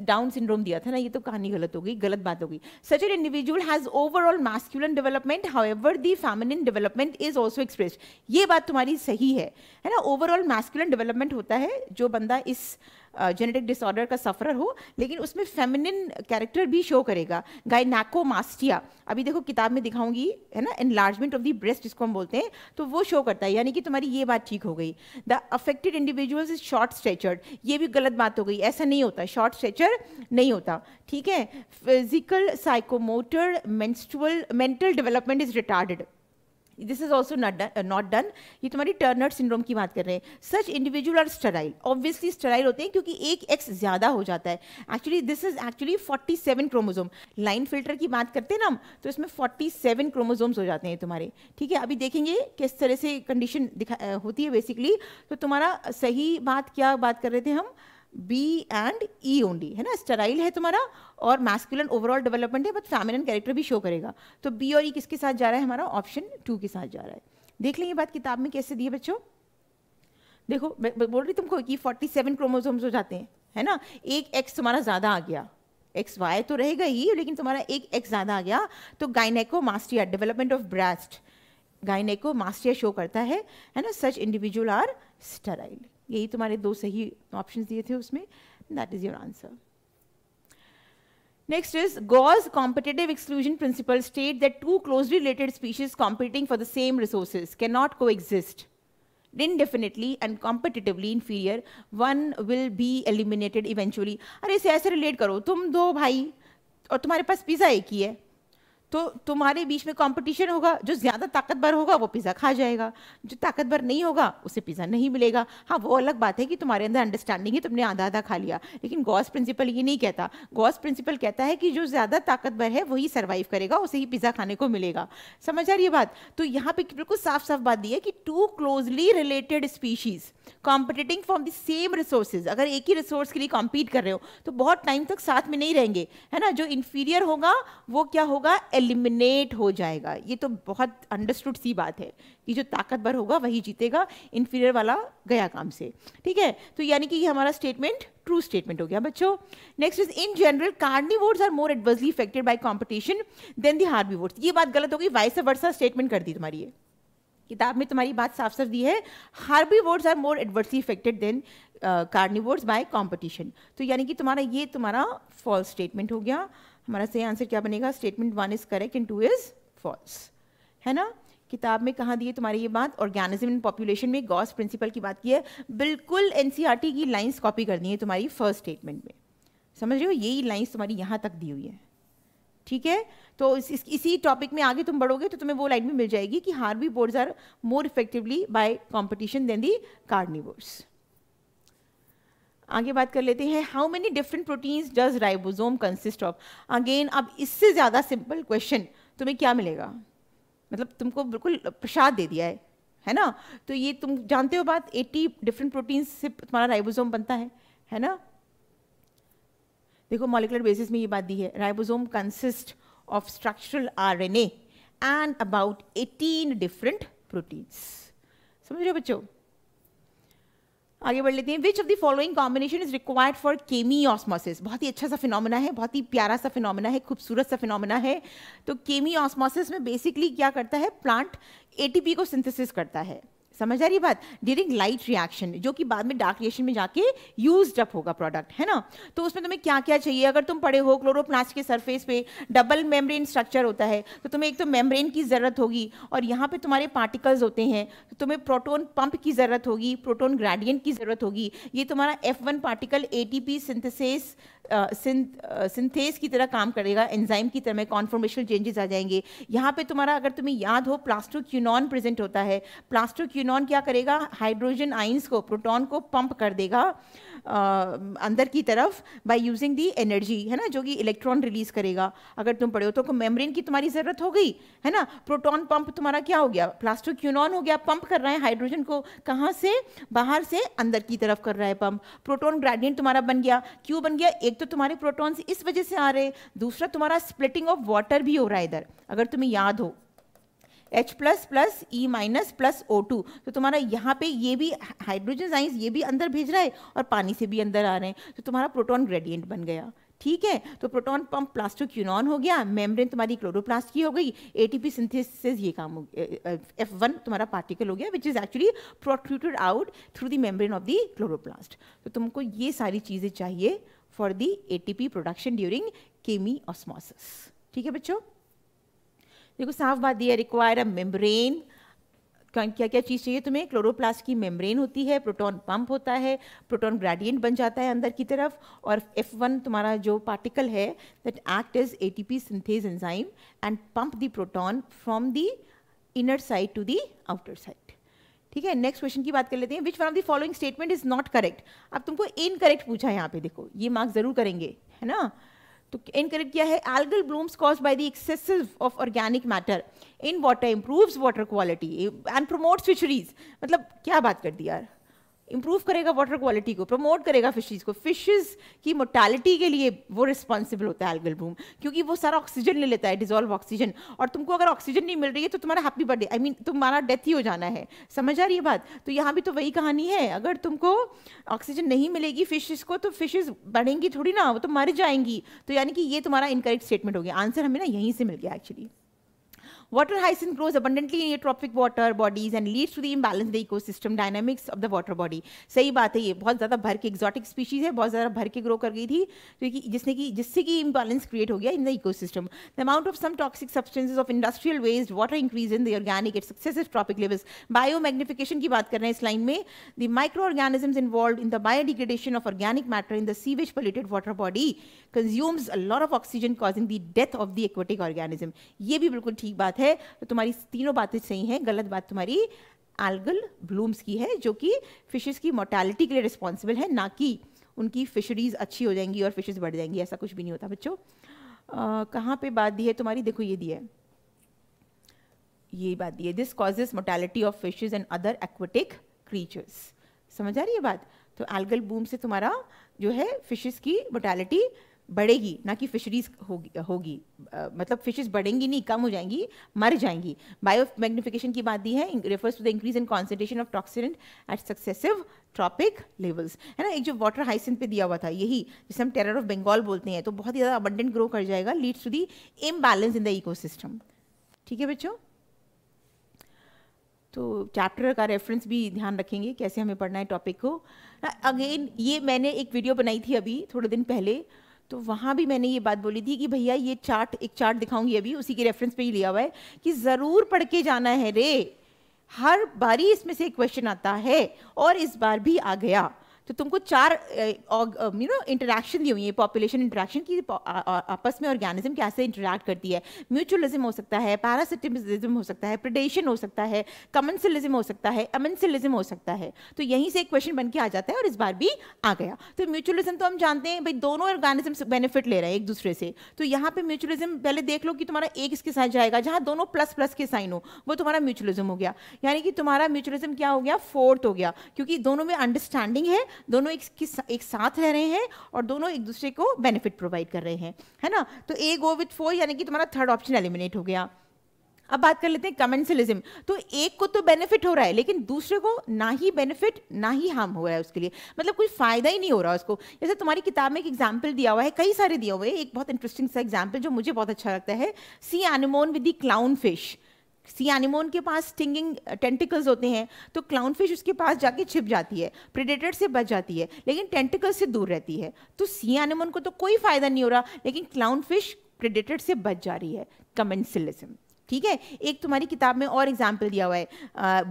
डाउन सिंड्रोम दिया था ना, ये तो कहानी गलत हो गई, गलत बात हो गई। Such an individual has overall masculine development, however the feminine development is also expressed. ये बात तुम्हारी सही है ना? ओवरऑल मैस्कुलिन डेवलपमेंट होता है जो बंदा इस जेनेटिक डिसऑर्डर का सफरर हो, लेकिन उसमें फेमिनिन कैरेक्टर भी शो करेगा। गायनेकोमास्टिया, अभी देखो किताब में दिखाऊंगी, है ना, एनलार्जमेंट ऑफ द ब्रेस्ट जिसको हम बोलते हैं, तो वो शो करता है, यानी कि तुम्हारी ये बात ठीक हो गई। The affected individuals is short statured, ये भी गलत बात हो गई, ऐसा नहीं होता, शॉर्ट स्ट्रेचर नहीं होता, ठीक है? Physical psychomotor mental development is retarded, this is also not done. ये तुम्हारी टर्नर सिंड्रोम की बात कर रहे हैं। Such individual are sterile, obviously sterile होते हैं क्योंकि एक एक्स ज्यादा हो जाता है। Actually this is actually 47 chromosome. Klinefelter की बात करते हैं ना हम, तो इसमें 47 क्रोमोसोम्स हो जाते हैं तुम्हारे, ठीक है? अभी देखेंगे किस तरह से कंडीशन होती है बेसिकली। तो तुम्हारा सही बात क्या बात कर रहे थे हम, बी एंड ई ओनली, है ना? स्टेराइल है तुम्हारा और मैस्कुलिन ओवरऑल डेवलपमेंट है, बट फेमिनिन कैरेक्टर भी शो करेगा। तो बी और ई किसके साथ जा रहा है, हमारा ऑप्शन 2 के साथ जा रहा है। देख लें ये बात किताब में कैसे दी है बच्चों। देखो मैं बोल रही तुमको कि 47 क्रोमोसोम्स हो जाते हैं, है ना? एक एक्स तुम्हारा ज्यादा आ गया, एक्स वाई तो रहेगा ही, लेकिन तुम्हारा एक एक्स ज्यादा आ गया, तो gynaecomastia, development of breast, gynaecomastia show करता है ना? Such individual are sterile. यही तुम्हारे 2 सही ऑप्शंस दिए थे उसमें, that is your answer. Next is Gauss competitive exclusion principle state that 2 closely related species competing for the same resources cannot coexist indefinitely and competitively inferior, one will be eliminated eventually। अरे इसे ऐसे रिलेट करो, तुम 2 भाई और तुम्हारे पास पिज़्ज़ा एक ही है, तो तुम्हारे बीच में कंपटीशन होगा, जो ज़्यादा ताकतवर होगा वो पिज़्ज़ा खा जाएगा, जो ताकतवर नहीं होगा उसे पिज़्ज़ा नहीं मिलेगा। हाँ, वो अलग बात है कि तुम्हारे अंदर अंडरस्टैंडिंग है, तुमने आधा आधा खा लिया, लेकिन गॉस प्रिंसिपल ये नहीं कहता। गॉस प्रिंसिपल कहता है कि जो ज़्यादा ताकतवर है वही सर्वाइव करेगा, उसे ही पिज़्ज़ा खाने को मिलेगा। समझ आ रही है बात? तो यहाँ पे बिल्कुल साफ साफ बात दी है कि 2 closely related species competing for the same resources, अगर एक ही रिसोर्स के लिए कॉम्पीट कर रहे हो तो बहुत टाइम तक साथ में नहीं रहेंगे, है ना? जो इंफीरियर होगा वो क्या होगा, एलिमिनेट हो जाएगा। ये तो बहुत अंडरस्टूड सी बात है कि जो ताकतवर होगा वही जीतेगा, इंफीरियर वाला गया काम से, ठीक है? तो यानी कि ये हमारा स्टेटमेंट ट्रू स्टेटमेंट हो गया बच्चों। Next is in general carnivores are more adversely affected by competition than the herbivores. ये बात गलत हो गई, वाइस वर्सा स्टेटमेंट कर दी तुम्हारी, ये किताब में तुम्हारी बात साफ साफ दी है, herbivores are more adversely affected than carnivores by competition. तो यानी कि तुम्हारा फॉल्स स्टेटमेंट हो गया। हमारा सही आंसर क्या बनेगा, statement 1 is correct and 2 is false, है ना? किताब में कहाँ दी है तुम्हारी ये बात, ऑर्गेनिज्म इन पॉपुलेशन में गॉस प्रिंसिपल की बात की है, बिल्कुल एनसीईआरटी की लाइंस कॉपी कर दी है तुम्हारी फर्स्ट स्टेटमेंट में। समझ रहे हो, यही लाइंस तुम्हारी यहाँ तक दी हुई है, ठीक है? तो इसी टॉपिक में आगे तुम बढ़ोगे तो तुम्हें वो लाइन भी मिल जाएगी कि herbivores are more effectively by competition than the carnivores. आगे बात कर लेते हैं, how many different proteins does ribosome consist of. Again अब इससे ज्यादा सिंपल क्वेश्चन तुम्हें क्या मिलेगा, मतलब तुमको बिल्कुल प्रसाद दे दिया है ना। तो ये तुम जानते हो बात, 80 डिफरेंट प्रोटीन्स से तुम्हारा राइबोसोम बनता है ना। देखो मॉलिक्यूलर बेसिस में ये बात दी है, ribosome consist of structural RNA and about 18 different proteins. समझ रहे हो बच्चों? आगे बढ़ लेते हैं। विच of the following combination is required for chemiosmosis. बहुत ही अच्छा सा फिनोमेना है, बहुत ही प्यारा सा फिनोमेना है, खूबसूरत सा फिनोमेना है। तो केमियोस्मोसिस में बेसिकली क्या करता है, प्लांट एटीपी को सिंथेसिस करता है। समझ आ रही बात? ड्यूरिंग लाइट रिएक्शन, जो कि बाद में डार्क रिएक्शन में जाके यूज्ड अप होगा प्रोडक्ट, है ना। तो उसमें तुम्हें क्या क्या चाहिए, अगर तुम पढ़े हो क्लोरोप्लास्ट के सरफेस पे डबल मेम्ब्रेन स्ट्रक्चर होता है, तो तुम्हें एक तो मेम्ब्रेन की जरूरत होगी, और यहाँ पे तुम्हारे पार्टिकल्स होते हैं, तो तुम्हें प्रोटॉन पंप की जरूरत होगी, प्रोटॉन ग्रेडियंट की जरूरत होगी। ये तुम्हारा F1 particle ATP synthesis synthase की तरह काम करेगा, एंजाइम की तरह में कॉन्फॉर्मेशनल चेंजेस आ जाएंगे। यहाँ पे तुम्हारा, अगर तुम्हें याद हो, प्लास्टोक्यूनॉन प्रेजेंट होता है। प्लास्टोक्यूनॉन क्या करेगा, हाइड्रोजन आइंस को, प्रोटॉन को पंप कर देगा अंदर की तरफ बाय यूजिंग दी एनर्जी, है ना, जो कि इलेक्ट्रॉन रिलीज करेगा। अगर तुम पढ़े हो तो मेम्ब्रेन की तुम्हारी जरूरत हो गई, है ना। प्रोटॉन पंप तुम्हारा क्या हो गया, प्लास्टोक्यूनॉन हो गया, पंप कर रहा है हाइड्रोजन को, कहाँ से, बाहर से अंदर की तरफ कर रहा है पंप। प्रोटॉन ग्रेडियंट तुम्हारा बन गया। क्यों बन गया, एक तो तुम्हारे प्रोटॉन्स इस वजह से आ रहे, दूसरा तुम्हारा स्प्लिटिंग ऑफ वाटर भी हो रहा है इधर। अगर तुम्हें याद हो H plus plus E minus plus O2, तो तुम्हारा यहाँ पे ये भी हाइड्रोजन आइंस ये भी अंदर भेज रहा है और पानी से भी अंदर आ रहे हैं, तो तुम्हारा प्रोटॉन ग्रेडियंट बन गया। ठीक है, तो प्रोटॉन पंप प्लास्टोक्यूनॉन हो गया, मेम्ब्रेन तुम्हारी क्लोरोप्लास्ट की हो गई, एटीपी सिंथेसिस ये काम हो गया, F1 तुम्हारा पार्टिकल हो गया which is actually protruded out through the membrane of the chloroplast. तो तुमको ये सारी चीज़ें चाहिए for the ATP production during chemiosmosis. ठीक है बच्चों, देखो साफ बात दी है, रिक्वायर अ मेम्ब्रेन। क्या क्या चीज़ चाहिए तुम्हें, क्लोरोप्लास्ट की मेम्ब्रेन होती है, प्रोटॉन पंप होता है, प्रोटॉन ग्रेडियंट बन जाता है अंदर की तरफ, और F1 तुम्हारा जो पार्टिकल है that act as ATP synthase enzyme and pump the proton from the inner side to the outer side. ठीक है, नेक्स्ट क्वेश्चन की बात कर लेते हैं। Which one of the following statement is not correct. अब तुमको इनकरेक्ट पूछा है यहाँ पे, देखो ये मार्क्स जरूर करेंगे, है ना। तो इनकरेक्ट क्या है, algal blooms caused by the excessive of organic matter in water improves water quality and promotes fisheries. मतलब क्या बात कर दी यार, इंप्रूव करेगा वाटर क्वालिटी को, प्रमोट करेगा फिशरीज को, फिशेस की मोर्टालिटी के लिए वो रिस्पॉन्सिबल होता है एल्गल ब्लूम, क्योंकि वो सारा ऑक्सीजन ले लेता है, डिजोल्व ऑक्सीजन, और तुमको अगर ऑक्सीजन नहीं मिल रही है तो तुम्हारा हैप्पी बर्थडे, आई मीन तुम्हारा डेथ ही हो जाना है। समझ आ रही है बात? तो यहाँ भी तो वही कहानी है, अगर तुमको ऑक्सीजन नहीं मिलेगी फिशेस को तो फिशेस बढ़ेंगी थोड़ी ना, वो तो मर जाएंगी। तो यानी कि ये तुम्हारा इनकरेक्ट स्टेटमेंट हो गया। आंसर हमें ना यहीं से मिल गया actually. Water hyacinth grows abundantly in eutrophic water bodies and leads to the imbalance in the ecosystem dynamics of the water body. सही बात है, ये बहुत ज़्यादा भर के exotic species है, बहुत ज़्यादा भर के grow कर गई थी, क्योंकि जिससे कि imbalance create हो गया in the ecosystem. The amount of some toxic substances of industrial waste, water increase in the organic at successive trophic levels. Biomagnification की बात कर रहे हैं इस लाइन में. The microorganisms involved in the biodegradation of organic matter in the sewage polluted water body consumes a lot of oxygen causing the death of the aquatic organism. ये भी बिल्कुल ठीक बात है। तो तुम्हारी तीनों बातें सही हैं, गलत बात तुम्हारी एल्गल ब्लूम्स की है, जो कि फिशेस की मोर्टालिटी के लिए रिस्पॉन्सिबल है, ना कि उनकी फिशरीज अच्छी हो जाएंगी और फिशेस बढ़ जाएंगी, ऐसा कुछ भी नहीं होता बच्चों। कहाँ पे बात दी है तुम्हारी, देखो ये दी है, ये बात दी है, this causes mortality of fishes and other aquatic creatures. समझ आ रही है बात? तो एल्गल ब्लूम से तुम्हारा जो है फिशेस की मोर्टालिटी बढ़ेगी, ना कि फिशरीज होगी मतलब फिशेस बढ़ेंगी नहीं, कम हो जाएंगी, मर जाएंगी। बायो मैग्निफिकेशन की बात दी है, refers to the increase in concentration of toxin at successive trophic levels, है ना। एक जो वाटर हाइसिंथ पे दिया हुआ था यही, जिसे हम टेरर ऑफ बंगाल बोलते हैं, तो बहुत ही ज़्यादा अबंडेंट ग्रो कर जाएगा, leads to the imbalance in the ecosystem. ठीक है बच्चों, तो चैप्टर का रेफरेंस भी ध्यान रखेंगे कैसे हमें पढ़ना है टॉपिक को। अगेन ये मैंने एक वीडियो बनाई थी अभी थोड़े दिन पहले, तो वहाँ भी मैंने ये बात बोली थी कि भैया ये एक चार्ट दिखाऊंगी अभी, उसी के रेफरेंस पे ही लिया हुआ है कि ज़रूर पढ़ के जाना है रे, हर बारी इसमें से एक क्वेश्चन आता है और इस बार भी आ गया। तो तुमको 4 इंटरेक्शन दी हुई है, पॉपुलेशन इंटरेक्शन की आपस में ऑर्गेनिज्म कैसे इंटरेक्ट करती है। म्यूचुअलिज्म हो सकता है, पैरासिटिज्म हो सकता है, प्रेडेशन हो सकता है, कमेंसलिज्म हो सकता है, अमेंसलिज्म हो सकता है। तो यहीं से एक क्वेश्चन बन के आ जाता है और इस बार भी आ गया। तो म्यूचुअलिज्म तो हम जानते हैं भाई दोनों ऑर्गेनिज्म बेनिफिट ले रहे हैं एक दूसरे से। तो यहाँ पे म्यूचुअलिज्म पहले देख लो कि तुम्हारा एक इसके साथ जाएगा, जहाँ दोनों प्लस प्लस के साइन हो वो तुम्हारा म्यूचुअलिज्म हो गया। यानी कि तुम्हारा म्यूचुअलिज्म क्या हो गया, 4th हो गया, क्योंकि दोनों में अंडरस्टैंडिंग है, दोनों एक साथ रह रहे हैं और दोनों एक दूसरे को बेनिफिट प्रोवाइड कर रहे हैं, है ना। तो ए गो विथ 4 यानी कि तुम्हारा 3rd ऑप्शन एलिमिनेट हो गया। अब बात कर लेते हैं कमेंसलिज्म। तो एक को तो बेनिफिट हो रहा है लेकिन दूसरे को ना ही बेनिफिट ना ही हार्म हो रहा है, उसके लिए मतलब कोई फायदा ही नहीं हो रहा उसको। जैसे तुम्हारी किताब में एक एग्जांपल दिया हुआ है, कई सारे दिए हुए हैं, एक बहुत इंटरेस्टिंग सा एग्जांपल जो मुझे बहुत अच्छा लगता है, सी anemone with the clown fish. C anemone के पास स्टिंगिंग टेंटिकल्स होते हैं, तो क्लाउन फिश उसके पास जाके छिप जाती है, प्रेडेटर से बच जाती है लेकिन टेंटिकल्स से दूर रहती है। तो सी एनिमोन को तो कोई फायदा नहीं हो रहा लेकिन क्लाउन फिश प्रेडेटर से बच जा रही है, कमेंसलिज्म। ठीक है। एक तुम्हारी किताब में और एग्जाम्पल दिया हुआ है,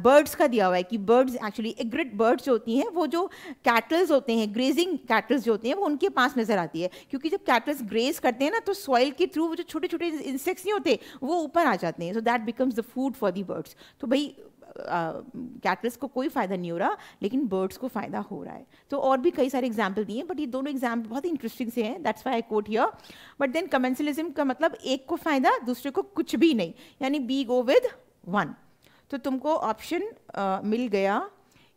बर्ड्स का दिया हुआ है कि बर्ड्स एक्चुअली एग्रिड बर्ड्स जो होती हैं वो जो कैटल्स होते हैं, ग्रेजिंग कैटल्स जो होते हैं वो उनके पास नजर आती है, क्योंकि जब कैटल्स ग्रेज करते हैं ना तो सॉइल के थ्रू वो जो छोटे छोटे इंसेक्ट्स नहीं होते वो ऊपर आ जाते हैं, so that becomes the food for the birds. तो भाई कैटल्स को कोई फायदा नहीं हो रहा लेकिन बर्ड्स को फायदा हो रहा है। तो और भी कई सारे एग्जाम्पल दिए, बट ये दोनों एग्जाम्पल बहुत ही इंटरेस्टिंग से हैं, that's why I quote here. But then commensalism का मतलब एक को फायदा दूसरे को कुछ भी नहीं, यानी बी गो विद 1। तो तुमको ऑप्शन मिल गया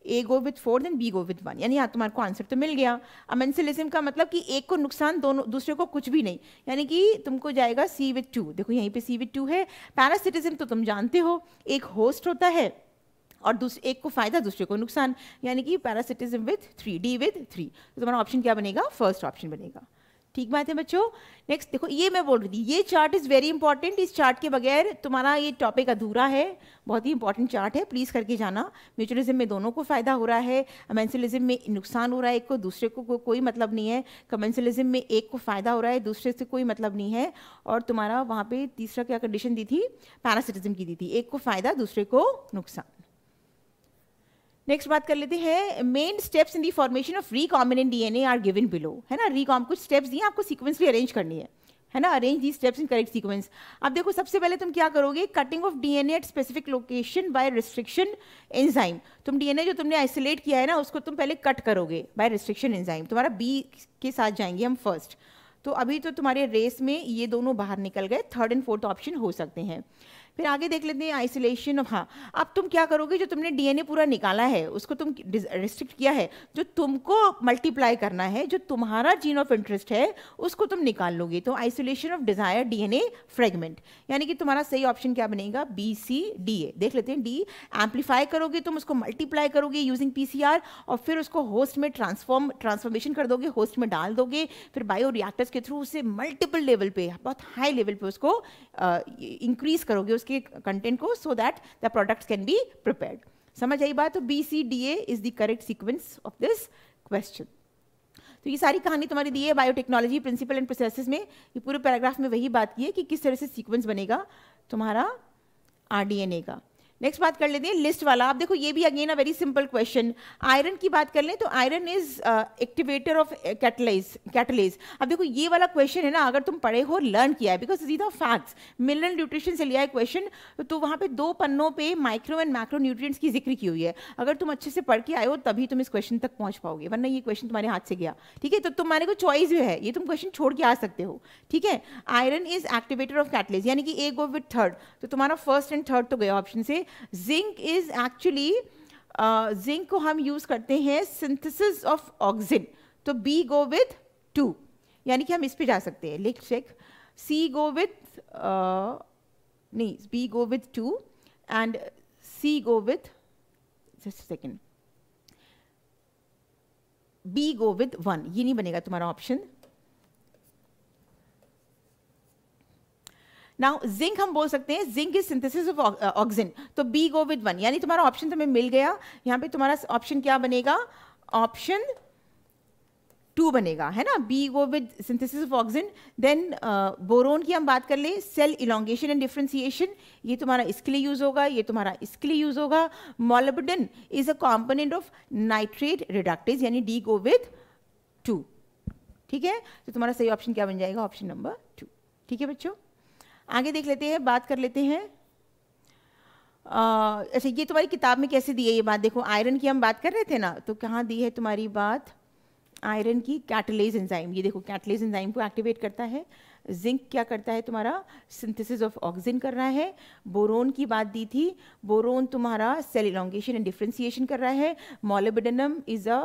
A go with 4 then B go with 1, यानी यहाँ तुम्हारे को आंसर तो मिल गया। अमेंसलिज्म का मतलब कि एक को नुकसान दोनों दूसरे को कुछ भी नहीं, यानी कि तुमको जाएगा सी विद 2। देखो यहीं पे सी विद 2 है। पैरासिटिज्म तो तुम जानते हो, एक होस्ट होता है और दूसरे एक को फायदा दूसरे को नुकसान, यानी कि पैरासिटिज्म विद 3, डी विद 3। तो तुम्हारा ऑप्शन क्या बनेगा, 1st ऑप्शन बनेगा। ठीक बात है बच्चों। नेक्स्ट देखो, ये मैं बोल रही थी ये चार्ट इज वेरी इंपॉर्टेंट, इस चार्ट के बगैर तुम्हारा ये टॉपिक अधूरा है, बहुत ही इंपॉर्टेंट चार्ट है, प्लीज करके जाना। म्यूचुअलिज्म में दोनों को फायदा हो रहा है, अमेंसलिज्म में नुकसान हो रहा है एक को, दूसरे को कोई मतलब नहीं है। कमेंसलिज्म में एक को फायदा हो रहा है दूसरे से कोई मतलब नहीं है। और तुम्हारा वहाँ पे तीसरा क्या कंडीशन दी थी, पैरासिटिज्म की दी थी, एक को फायदा दूसरे को नुकसान। नेक्स्ट बात कर लेते हैं, main steps in the formation of recombinant DNA are given below, है ना। रिकॉम कुछ स्टेप्स दिए आपको सीक्वेंसली अरेंज करनी है ना, arrange the steps in correct sequence. अब देखो सबसे पहले तुम क्या करोगे, cutting of DNA at specific location bye restriction enzyme. तुम डीएनए जो तुमने आइसोलेट किया है ना उसको तुम पहले कट करोगे बाय रिस्ट्रिक्शन एंजाइम। तुम्हारा बी के साथ जाएंगे हम फर्स्ट। तो अभी तो तुम्हारे रेस में ये दोनों बाहर निकल गए, 3rd एंड 4th ऑप्शन हो सकते हैं। फिर आगे देख लेते हैं आइसोलेशन ऑफ, हाँ अब तुम क्या करोगे, जो तुमने डीएनए पूरा निकाला है उसको तुम रिस्ट्रिक्ट किया है, जो तुमको मल्टीप्लाई करना है, जो तुम्हारा जीन ऑफ इंटरेस्ट है उसको तुम निकाल लोगे। तो isolation of desire DNA fragment, यानी कि तुम्हारा सही ऑप्शन क्या बनेगा, बी सी डी ए। देख लेते हैं, डी एम्पलीफाई करोगे तुम उसको, मल्टीप्लाई करोगे यूजिंग पीसीआर और फिर उसको होस्ट में ट्रांसफॉर्मेशन कर दोगे, होस्ट में डाल दोगे, फिर बायो रिएक्टर्स के थ्रू उसे मल्टीपल लेवल पे, बहुत हाई लेवल पे उसको इंक्रीज करोगे के कंटेंट को, so that the products can be prepared. समझ आई बात। तो B C D A is the correct sequence of this question. तो ये सारी कहानी तुम्हारी दी है बायोटेक्नोलॉजी प्रिंसिपल एंड प्रोसेसेस में, ये पूरे पैराग्राफ में वही बात की है कि किस तरह से सीक्वेंस बनेगा तुम्हारा आरडीएनए का। नेक्स्ट बात कर लेते हैं लिस्ट वाला। आप देखो ये भी again a very simple question. Iron की बात कर लें तो iron is activator of catalase. अब देखो ये वाला क्वेश्चन है ना, अगर तुम पढ़े हो, लर्न किया है, because these are facts, mineral nutrition से लिया है क्वेश्चन, तो वहाँ पे 2 पन्नों पे माइक्रो एंड मैक्रो न्यूट्रिएंट्स की जिक्र की हुई है। अगर तुम अच्छे से पढ़ के आए हो तभी तुम इस क्वेश्चन तक पहुँच पाओगे, वरना ये क्वेश्चन तुम्हारे हाथ से गया। ठीक है, तो तुम्हारे को चॉइस भी है, ये तुम क्वेश्चन छोड़ के आ सकते हो। ठीक है, iron is activator of catalase, यानी कि ए गो विद 3rd, तो तुम्हारा 1st एंड 3rd तो गया ऑप्शन से। जिंक इज एक्चुअली, जिंक को हम यूज करते हैं सिंथेसिस ऑफ ऑक्सिन, तो बी गो विद 2, यानी कि हम इस पे जा सकते हैं। Let's check, C go with नहीं, B go with 2 and C go with, just second, B go with 1, ये नहीं बनेगा तुम्हारा ऑप्शन। नाउ जिंक हम बोल सकते हैं, zinc is synthesis of auxin, तो बी गो विद 1, यानी तुम्हारा ऑप्शन तुम्हें मिल गया। यहाँ पे तुम्हारा ऑप्शन क्या बनेगा, ऑप्शन 2 बनेगा, है ना. B go with synthesis of oxygen. Then boron की हम बात कर ले, सेल इलोंगेशन एंड डिफरेंशिएशन, ये तुम्हारा इसके लिए यूज होगा, ये तुम्हारा इसके लिए यूज होगा. Molybdenum is a component of nitrate reductase, यानी डी गो विद 2. ठीक है, तो तुम्हारा सही ऑप्शन क्या बन जाएगा? Option number 2. ठीक है बच्चों, आगे देख लेते हैं, बात कर लेते हैं. अच्छा, ये तुम्हारी किताब में कैसे दी है ये बात? देखो, आयरन की हम बात कर रहे थे ना, तो कहाँ दी है तुम्हारी बात? आयरन की कैटलेज एंजाइम. ये देखो, कैटलेज एंजाइम को एक्टिवेट करता है. जिंक क्या करता है तुम्हारा? सिंथेसिस ऑफ ऑक्सीजन कर रहा है. बोरोन की बात दी थी, बोरोन तुम्हारा सेल इलोंगेशन एंड डिफरेंशिएशन कर रहा है. Molybdenum is a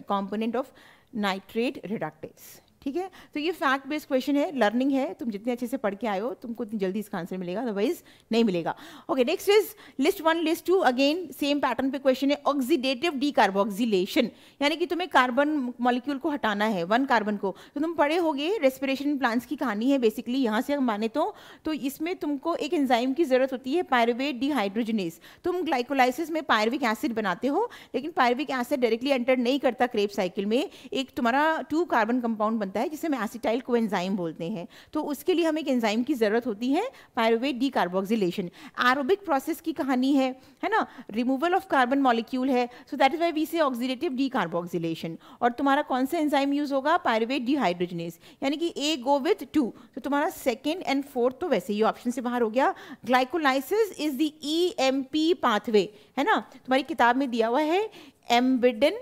component of nitrate reductase. ठीक है, तो ये फैक्ट बेस्ड क्वेश्चन है, लर्निंग है. तुम जितने अच्छे से पढ़ के आए हो, तुमको इतनी जल्दी इसका आंसर मिलेगा, अदरवाइज नहीं मिलेगा. Okay, next is list 1, list 2. Again same pattern पे क्वेश्चन है. ऑक्सीडेटिव डीकार्बोक्सिलेशन, यानी कि तुम्हें कार्बन मॉलिक्यूल को हटाना है, 1 कार्बन को. तो तुम पढ़े होगे, रेस्पिरेशन प्लांट्स की कहानी है बेसिकली. यहाँ से हम माने तो इसमें तुमको एक एंजाइम की जरूरत होती है, पायरुवेट डिहाइड्रोजनेज. तुम ग्लाइकोलाइसिस में पायरुविक एसिड बनाते हो, लेकिन पायरुविक एसिड डायरेक्टली एंटर नहीं करता क्रेब साइकिल में. एक तुम्हारा 2 कार्बन कंपाउंड बनता है जिसे हम एसिटाइल कोएंजाइम बोलते हैं. तो उसके लिए हमें एक एंजाइम की जरूरत होती है, पायरुवेट डीकार्बोक्सिलेशन. एरोबिक प्रोसेस की कहानी है ना, रिमूवल ऑफ कार्बन मॉलिक्यूल है. So that is why we say oxidative decarboxylation. और तुम्हारा कौन सा एंजाइम यूज होगा? पायरुवेट डिहाइड्रोजनेज, यानी कि ए गो विद 2. तो तुम्हारा 2nd एंड 4th तो वैसे ही ऑप्शन से बाहर हो गया. Glycolysis is the EMP pathway, है ना. तुम्हारी किताब में दिया हुआ है एम्बिडेन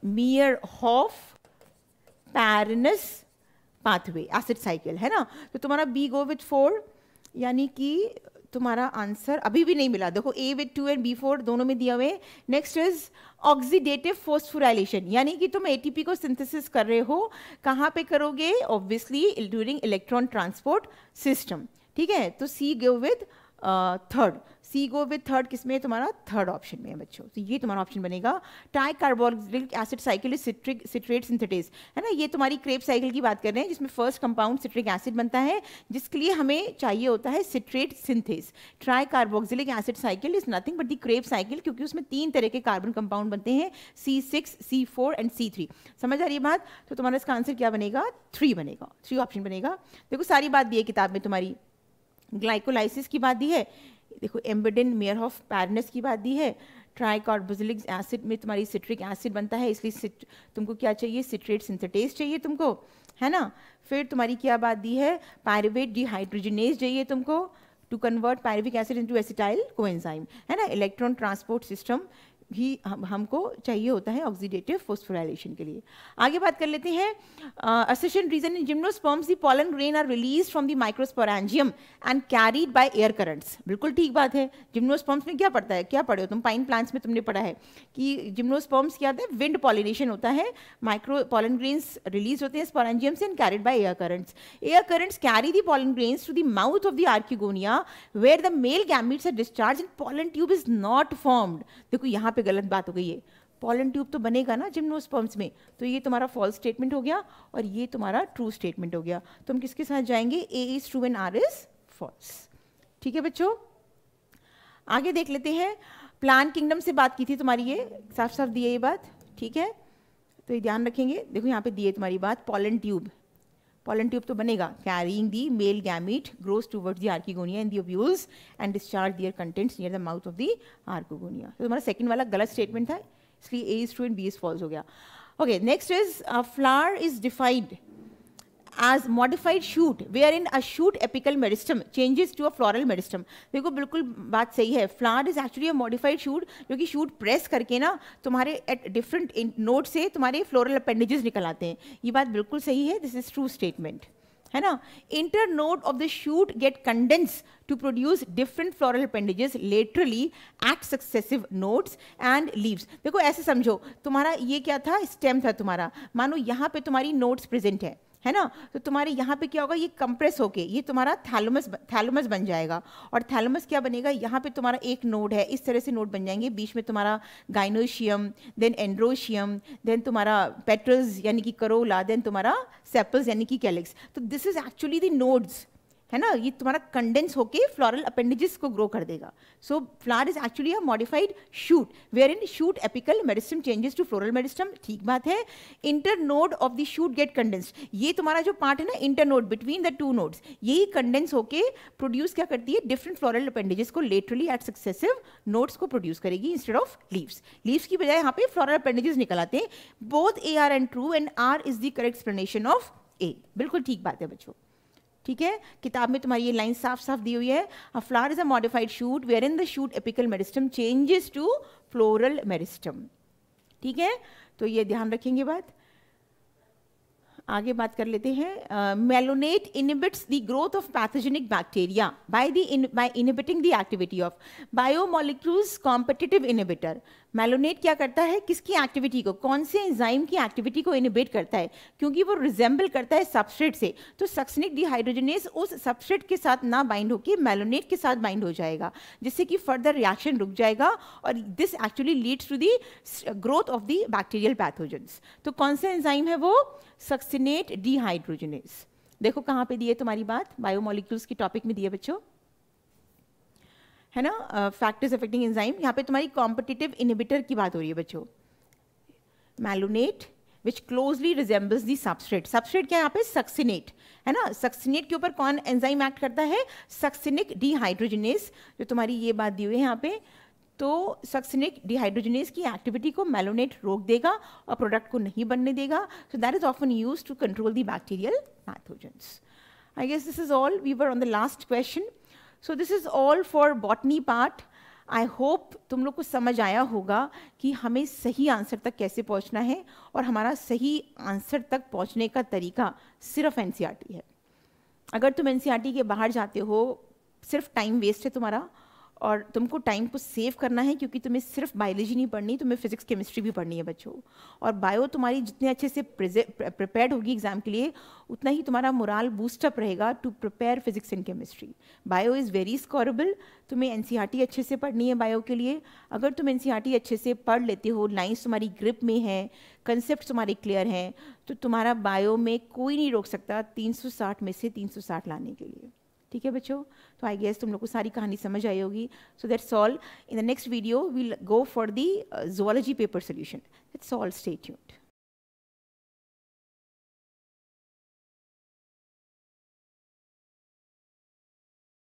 मेयरहोफ पैरनस पाथवे एसिड साइकिल, है ना. तो तुम्हारा बी गो विथ 4, यानी कि तुम्हारा आंसर अभी भी नहीं मिला. देखो, ए विथ 2 एंड B4 दोनों में दिया हुए. नेक्स्ट इज ऑक्सीडेटिव फोस्फोराइलेशन, यानी कि तुम ATP को सिंथेसिस कर रहे हो. कहाँ पे करोगे? Obviously during electron transport system. ठीक है, तो सी go with 3rd. C go with 3rd किसमें? तुम्हारा 3rd ऑप्शन में है बच्चों. तो ये तुम्हारा ऑप्शन बनेगा. Try carboxylic acid cycle is citrate synthetase, है ना. ये तुम्हारी क्रेब साइकिल की बात कर रहे हैं, जिसमें फर्स्ट कंपाउंड सिट्रिक एसिड बनता है, जिसके लिए हमें चाहिए होता है citrate synthase. Try carboxylic acid cycle is nothing but the Krebs cycle, क्योंकि उसमें 3 तरह के कार्बन कंपाउंड बनते हैं, C6, C4 एंड C3. समझ आ रही है बात? तो तुम्हारा इसका आंसर क्या बनेगा? 3 बनेगा. 3 ऑप्शन बनेगा. देखो, सारी बात दी है किताब में तुम्हारी. ग्लाइकोलाइसिस की बात दी है, देखो एम्बिडेन मेयरहोफ पैरनस की बात दी है. ट्राइकार्बोक्सिलिक एसिड में तुम्हारी सिट्रिक एसिड बनता है, इसलिए तुमको क्या चाहिए? सिट्रेट सिंथेटेज चाहिए तुमको, है ना. फिर तुम्हारी क्या बात दी है? पायरुवेट डिहाइड्रोजनेज चाहिए तुमको to convert pyruvic acid into acetyl coenzyme, है ना. इलेक्ट्रॉन ट्रांसपोर्ट सिस्टम भी हमको चाहिए होता है ऑक्सीडेटिव फोस्फोराइलेशन के लिए. आगे बात कर लेते हैं. Assertion reason in gymnosperms the pollen grain are released from the microsporangium and carried by air currents. बिल्कुल ठीक बात है. जिम्नोस्पर्म्स में क्या पढ़ता है? क्या पढ़े हो तुम? पाइन प्लांट्स में तुमने पढ़ा है कि जिम्नोस्पर्म्स क्या होता है? विंड पॉलिनेशन होता है. माइक्रो पॉलन ग्रेन्स रिलीज होते हैं स्पोरेंजियम से and carried by air currents. Air currents carry the pollen grains to the mouth of the archegonia where the male gametes are discharge and pollen tube is not formed. देखो, यहाँ पे गलत बात हो गई है. पॉलन ट्यूब तो बनेगा ना जिम्नोस्पर्म्स में, तो ये तुम्हारा फॉल्स स्टेटमेंट हो गया और ये तुम्हारा ट्रू स्टेटमेंट हो गया. तो हम किसके साथ जाएंगे? A is true and R is false. ठीक है बच्चों, आगे देख लेते हैं. प्लांट किंगडम से बात की थी तुम्हारी, ये साफ साफ दी है ये बात. ठीक है, तो ये ध्यान रखेंगे. देखो, यहाँ पे दी है तुम्हारी बात पॉलन ट्यूब. Pollen tube तो बनेगा. Carrying the male gamete grows towards the archegonia and the ovules and discharge their contents near the mouth of the archegonia. तो तुम्हारा सेकंड वाला गलत स्टेटमेंट था, इसलिए A is true and B is false हो गया. Okay, next is flower is defined as modified shoot wherein a shoot apical meristem changes to a floral meristem. देखो, बिल्कुल बात सही है. Flower is actually a modified shoot, जो कि शूट प्रेस करके ना तुम्हारे एट डिफरेंट नोड से तुम्हारे फ्लोरल अपेंडेजेस निकल आते हैं. ये बात बिल्कुल सही है. दिस इज ट्रू स्टेटमेंट, है ना. Internode of the shoot get condense to produce different floral appendages laterally at successive nodes and leaves. देखो, ऐसे समझो, तुम्हारा ये क्या था? स्टेम था तुम्हारा. मानो यहाँ पे तुम्हारी नोड्स प्रेजेंट है ना. तो तुम्हारे यहाँ पे क्या होगा? ये कंप्रेस होके ये तुम्हारा थैलमस बन जाएगा. और थैलमस क्या बनेगा? यहाँ पे तुम्हारा एक नोड है, इस तरह से नोड बन जाएंगे. बीच में तुम्हारा गाइनोशियम, देन एंड्रोशियम, देन तुम्हारा पेटल्स यानी कि करोला, देन तुम्हारा सेपल्स यानी कि कैलिक्स. तो this is actually the nodes, है ना, ये तुम्हारा कंडेंस होके फ्लोरल अपेंडेजेस को ग्रो कर देगा. So flower is actually a modified shoot where in shoot apical meristem changes to floral meristem. ठीक बात है. Internode of the shoot get condensed. ये तुम्हारा जो पार्ट है ना, internode between the two nodes, यही कंडेंस होके प्रोड्यूस क्या करती है, डिफरेंट फ्लोरल अपेंडेजेस को लेटरली एट सक्सेसिव नोड्स को प्रोड्यूस करेगी इंस्टेड ऑफ लीव्स. लीव्स की बजाय यहाँ पे फ्लोरल अपेंडेजेस निकल आते हैं. Both A R and true and R is the correct explanation of A. बिल्कुल ठीक बात है बच्चों. ठीक है, किताब में तुम्हारी ये लाइन साफ साफ दी हुई है. A flower is a modified shoot where in the shoot apical meristem changes to floral meristem. ठीक है, तो ये ध्यान रखेंगे बात. आगे बात कर लेते हैं. Malonate inhibits the growth of pathogenic bacteria by inhibiting the activity of biomolecules competitive inhibitor. Malonate क्या करता है, किसकी एक्टिविटी को, कौन से एंजाइम की एक्टिविटी को इनहिबिट करता है, क्योंकि वो रिजेंबल करता है सबस्ट्रेट से. तो सक्सिनिक डिहाइड्रोजनेज उस सबस्ट्रेट के साथ ना बाइंड होकर मेलोनेट के साथ बाइंड हो जाएगा, जिससे कि फर्दर रिएक्शन रुक जाएगा और this actually leads to the growth of the bacterial pathogens. तो कौन सा एंजाइम है वो, सक्सिनेट डिहाइड्रोजनेज. देखो कहाँ पे दिए तुम्हारी बात, बायोमोलिक्यूल्स की टॉपिक में दिए बच्चों, है ना. फैक्टर्स अफेक्टिंग एंजाइम, यहाँ पे तुम्हारी कॉम्पिटिटिव इनहिबिटर की बात हो रही है बच्चों. मेलोनेट विच क्लोजली रिजेंबल्स दी सबस्ट्रेट. सबस्ट्रेट क्या है यहाँ पे, सक्सिनेट, है ना. सक्सिनेट के ऊपर कौन एंजाइम एक्ट करता है, सक्सिनिक डिहाइड्रोजनेज. जो तुम्हारी ये बात दी हुई है यहाँ पे, तो सक्सिनिक डिहाइड्रोजनेज की एक्टिविटी को मेलोनेट रोक देगा और प्रोडक्ट को नहीं बनने देगा. So that is often used to control the bacterial pathogens. I guess this is all. We were on the last question. So this is all for botany part. I hope तुम लोग को समझ आया होगा कि हमें सही आंसर तक कैसे पहुंचना है, और हमारा सही आंसर तक पहुंचने का तरीका सिर्फ एनसीईआरटी है. अगर तुम एनसीईआरटी के बाहर जाते हो, सिर्फ टाइम वेस्ट है तुम्हारा, और तुमको टाइम को सेव करना है, क्योंकि तुम्हें सिर्फ बायोलॉजी नहीं पढ़नी, तुम्हें फिजिक्स केमिस्ट्री भी पढ़नी है बच्चों. और बायो तुम्हारी जितने अच्छे से प्रिपेयर्ड होगी एग्जाम के लिए, उतना ही तुम्हारा मोराल बूस्टअप रहेगा to prepare physics and chemistry. Bio is very scorable. तुम्हें एनसीईआरटी अच्छे से पढ़नी है बायो के लिए. अगर तुम एनसीईआरटी अच्छे से पढ़ लेते हो, लाइन्स तुम्हारी ग्रिप में है, कंसेप्ट तुम्हारे क्लियर हैं, तो तुम्हारा बायो में कोई नहीं रोक सकता 360 में से 360 लाने के लिए. ठीक है बच्चों, तो आई गेस तुम लोग को सारी कहानी समझ आई होगी. So that's all. In the next video we'll go for the zoology paper solution. That's all. Stay tuned.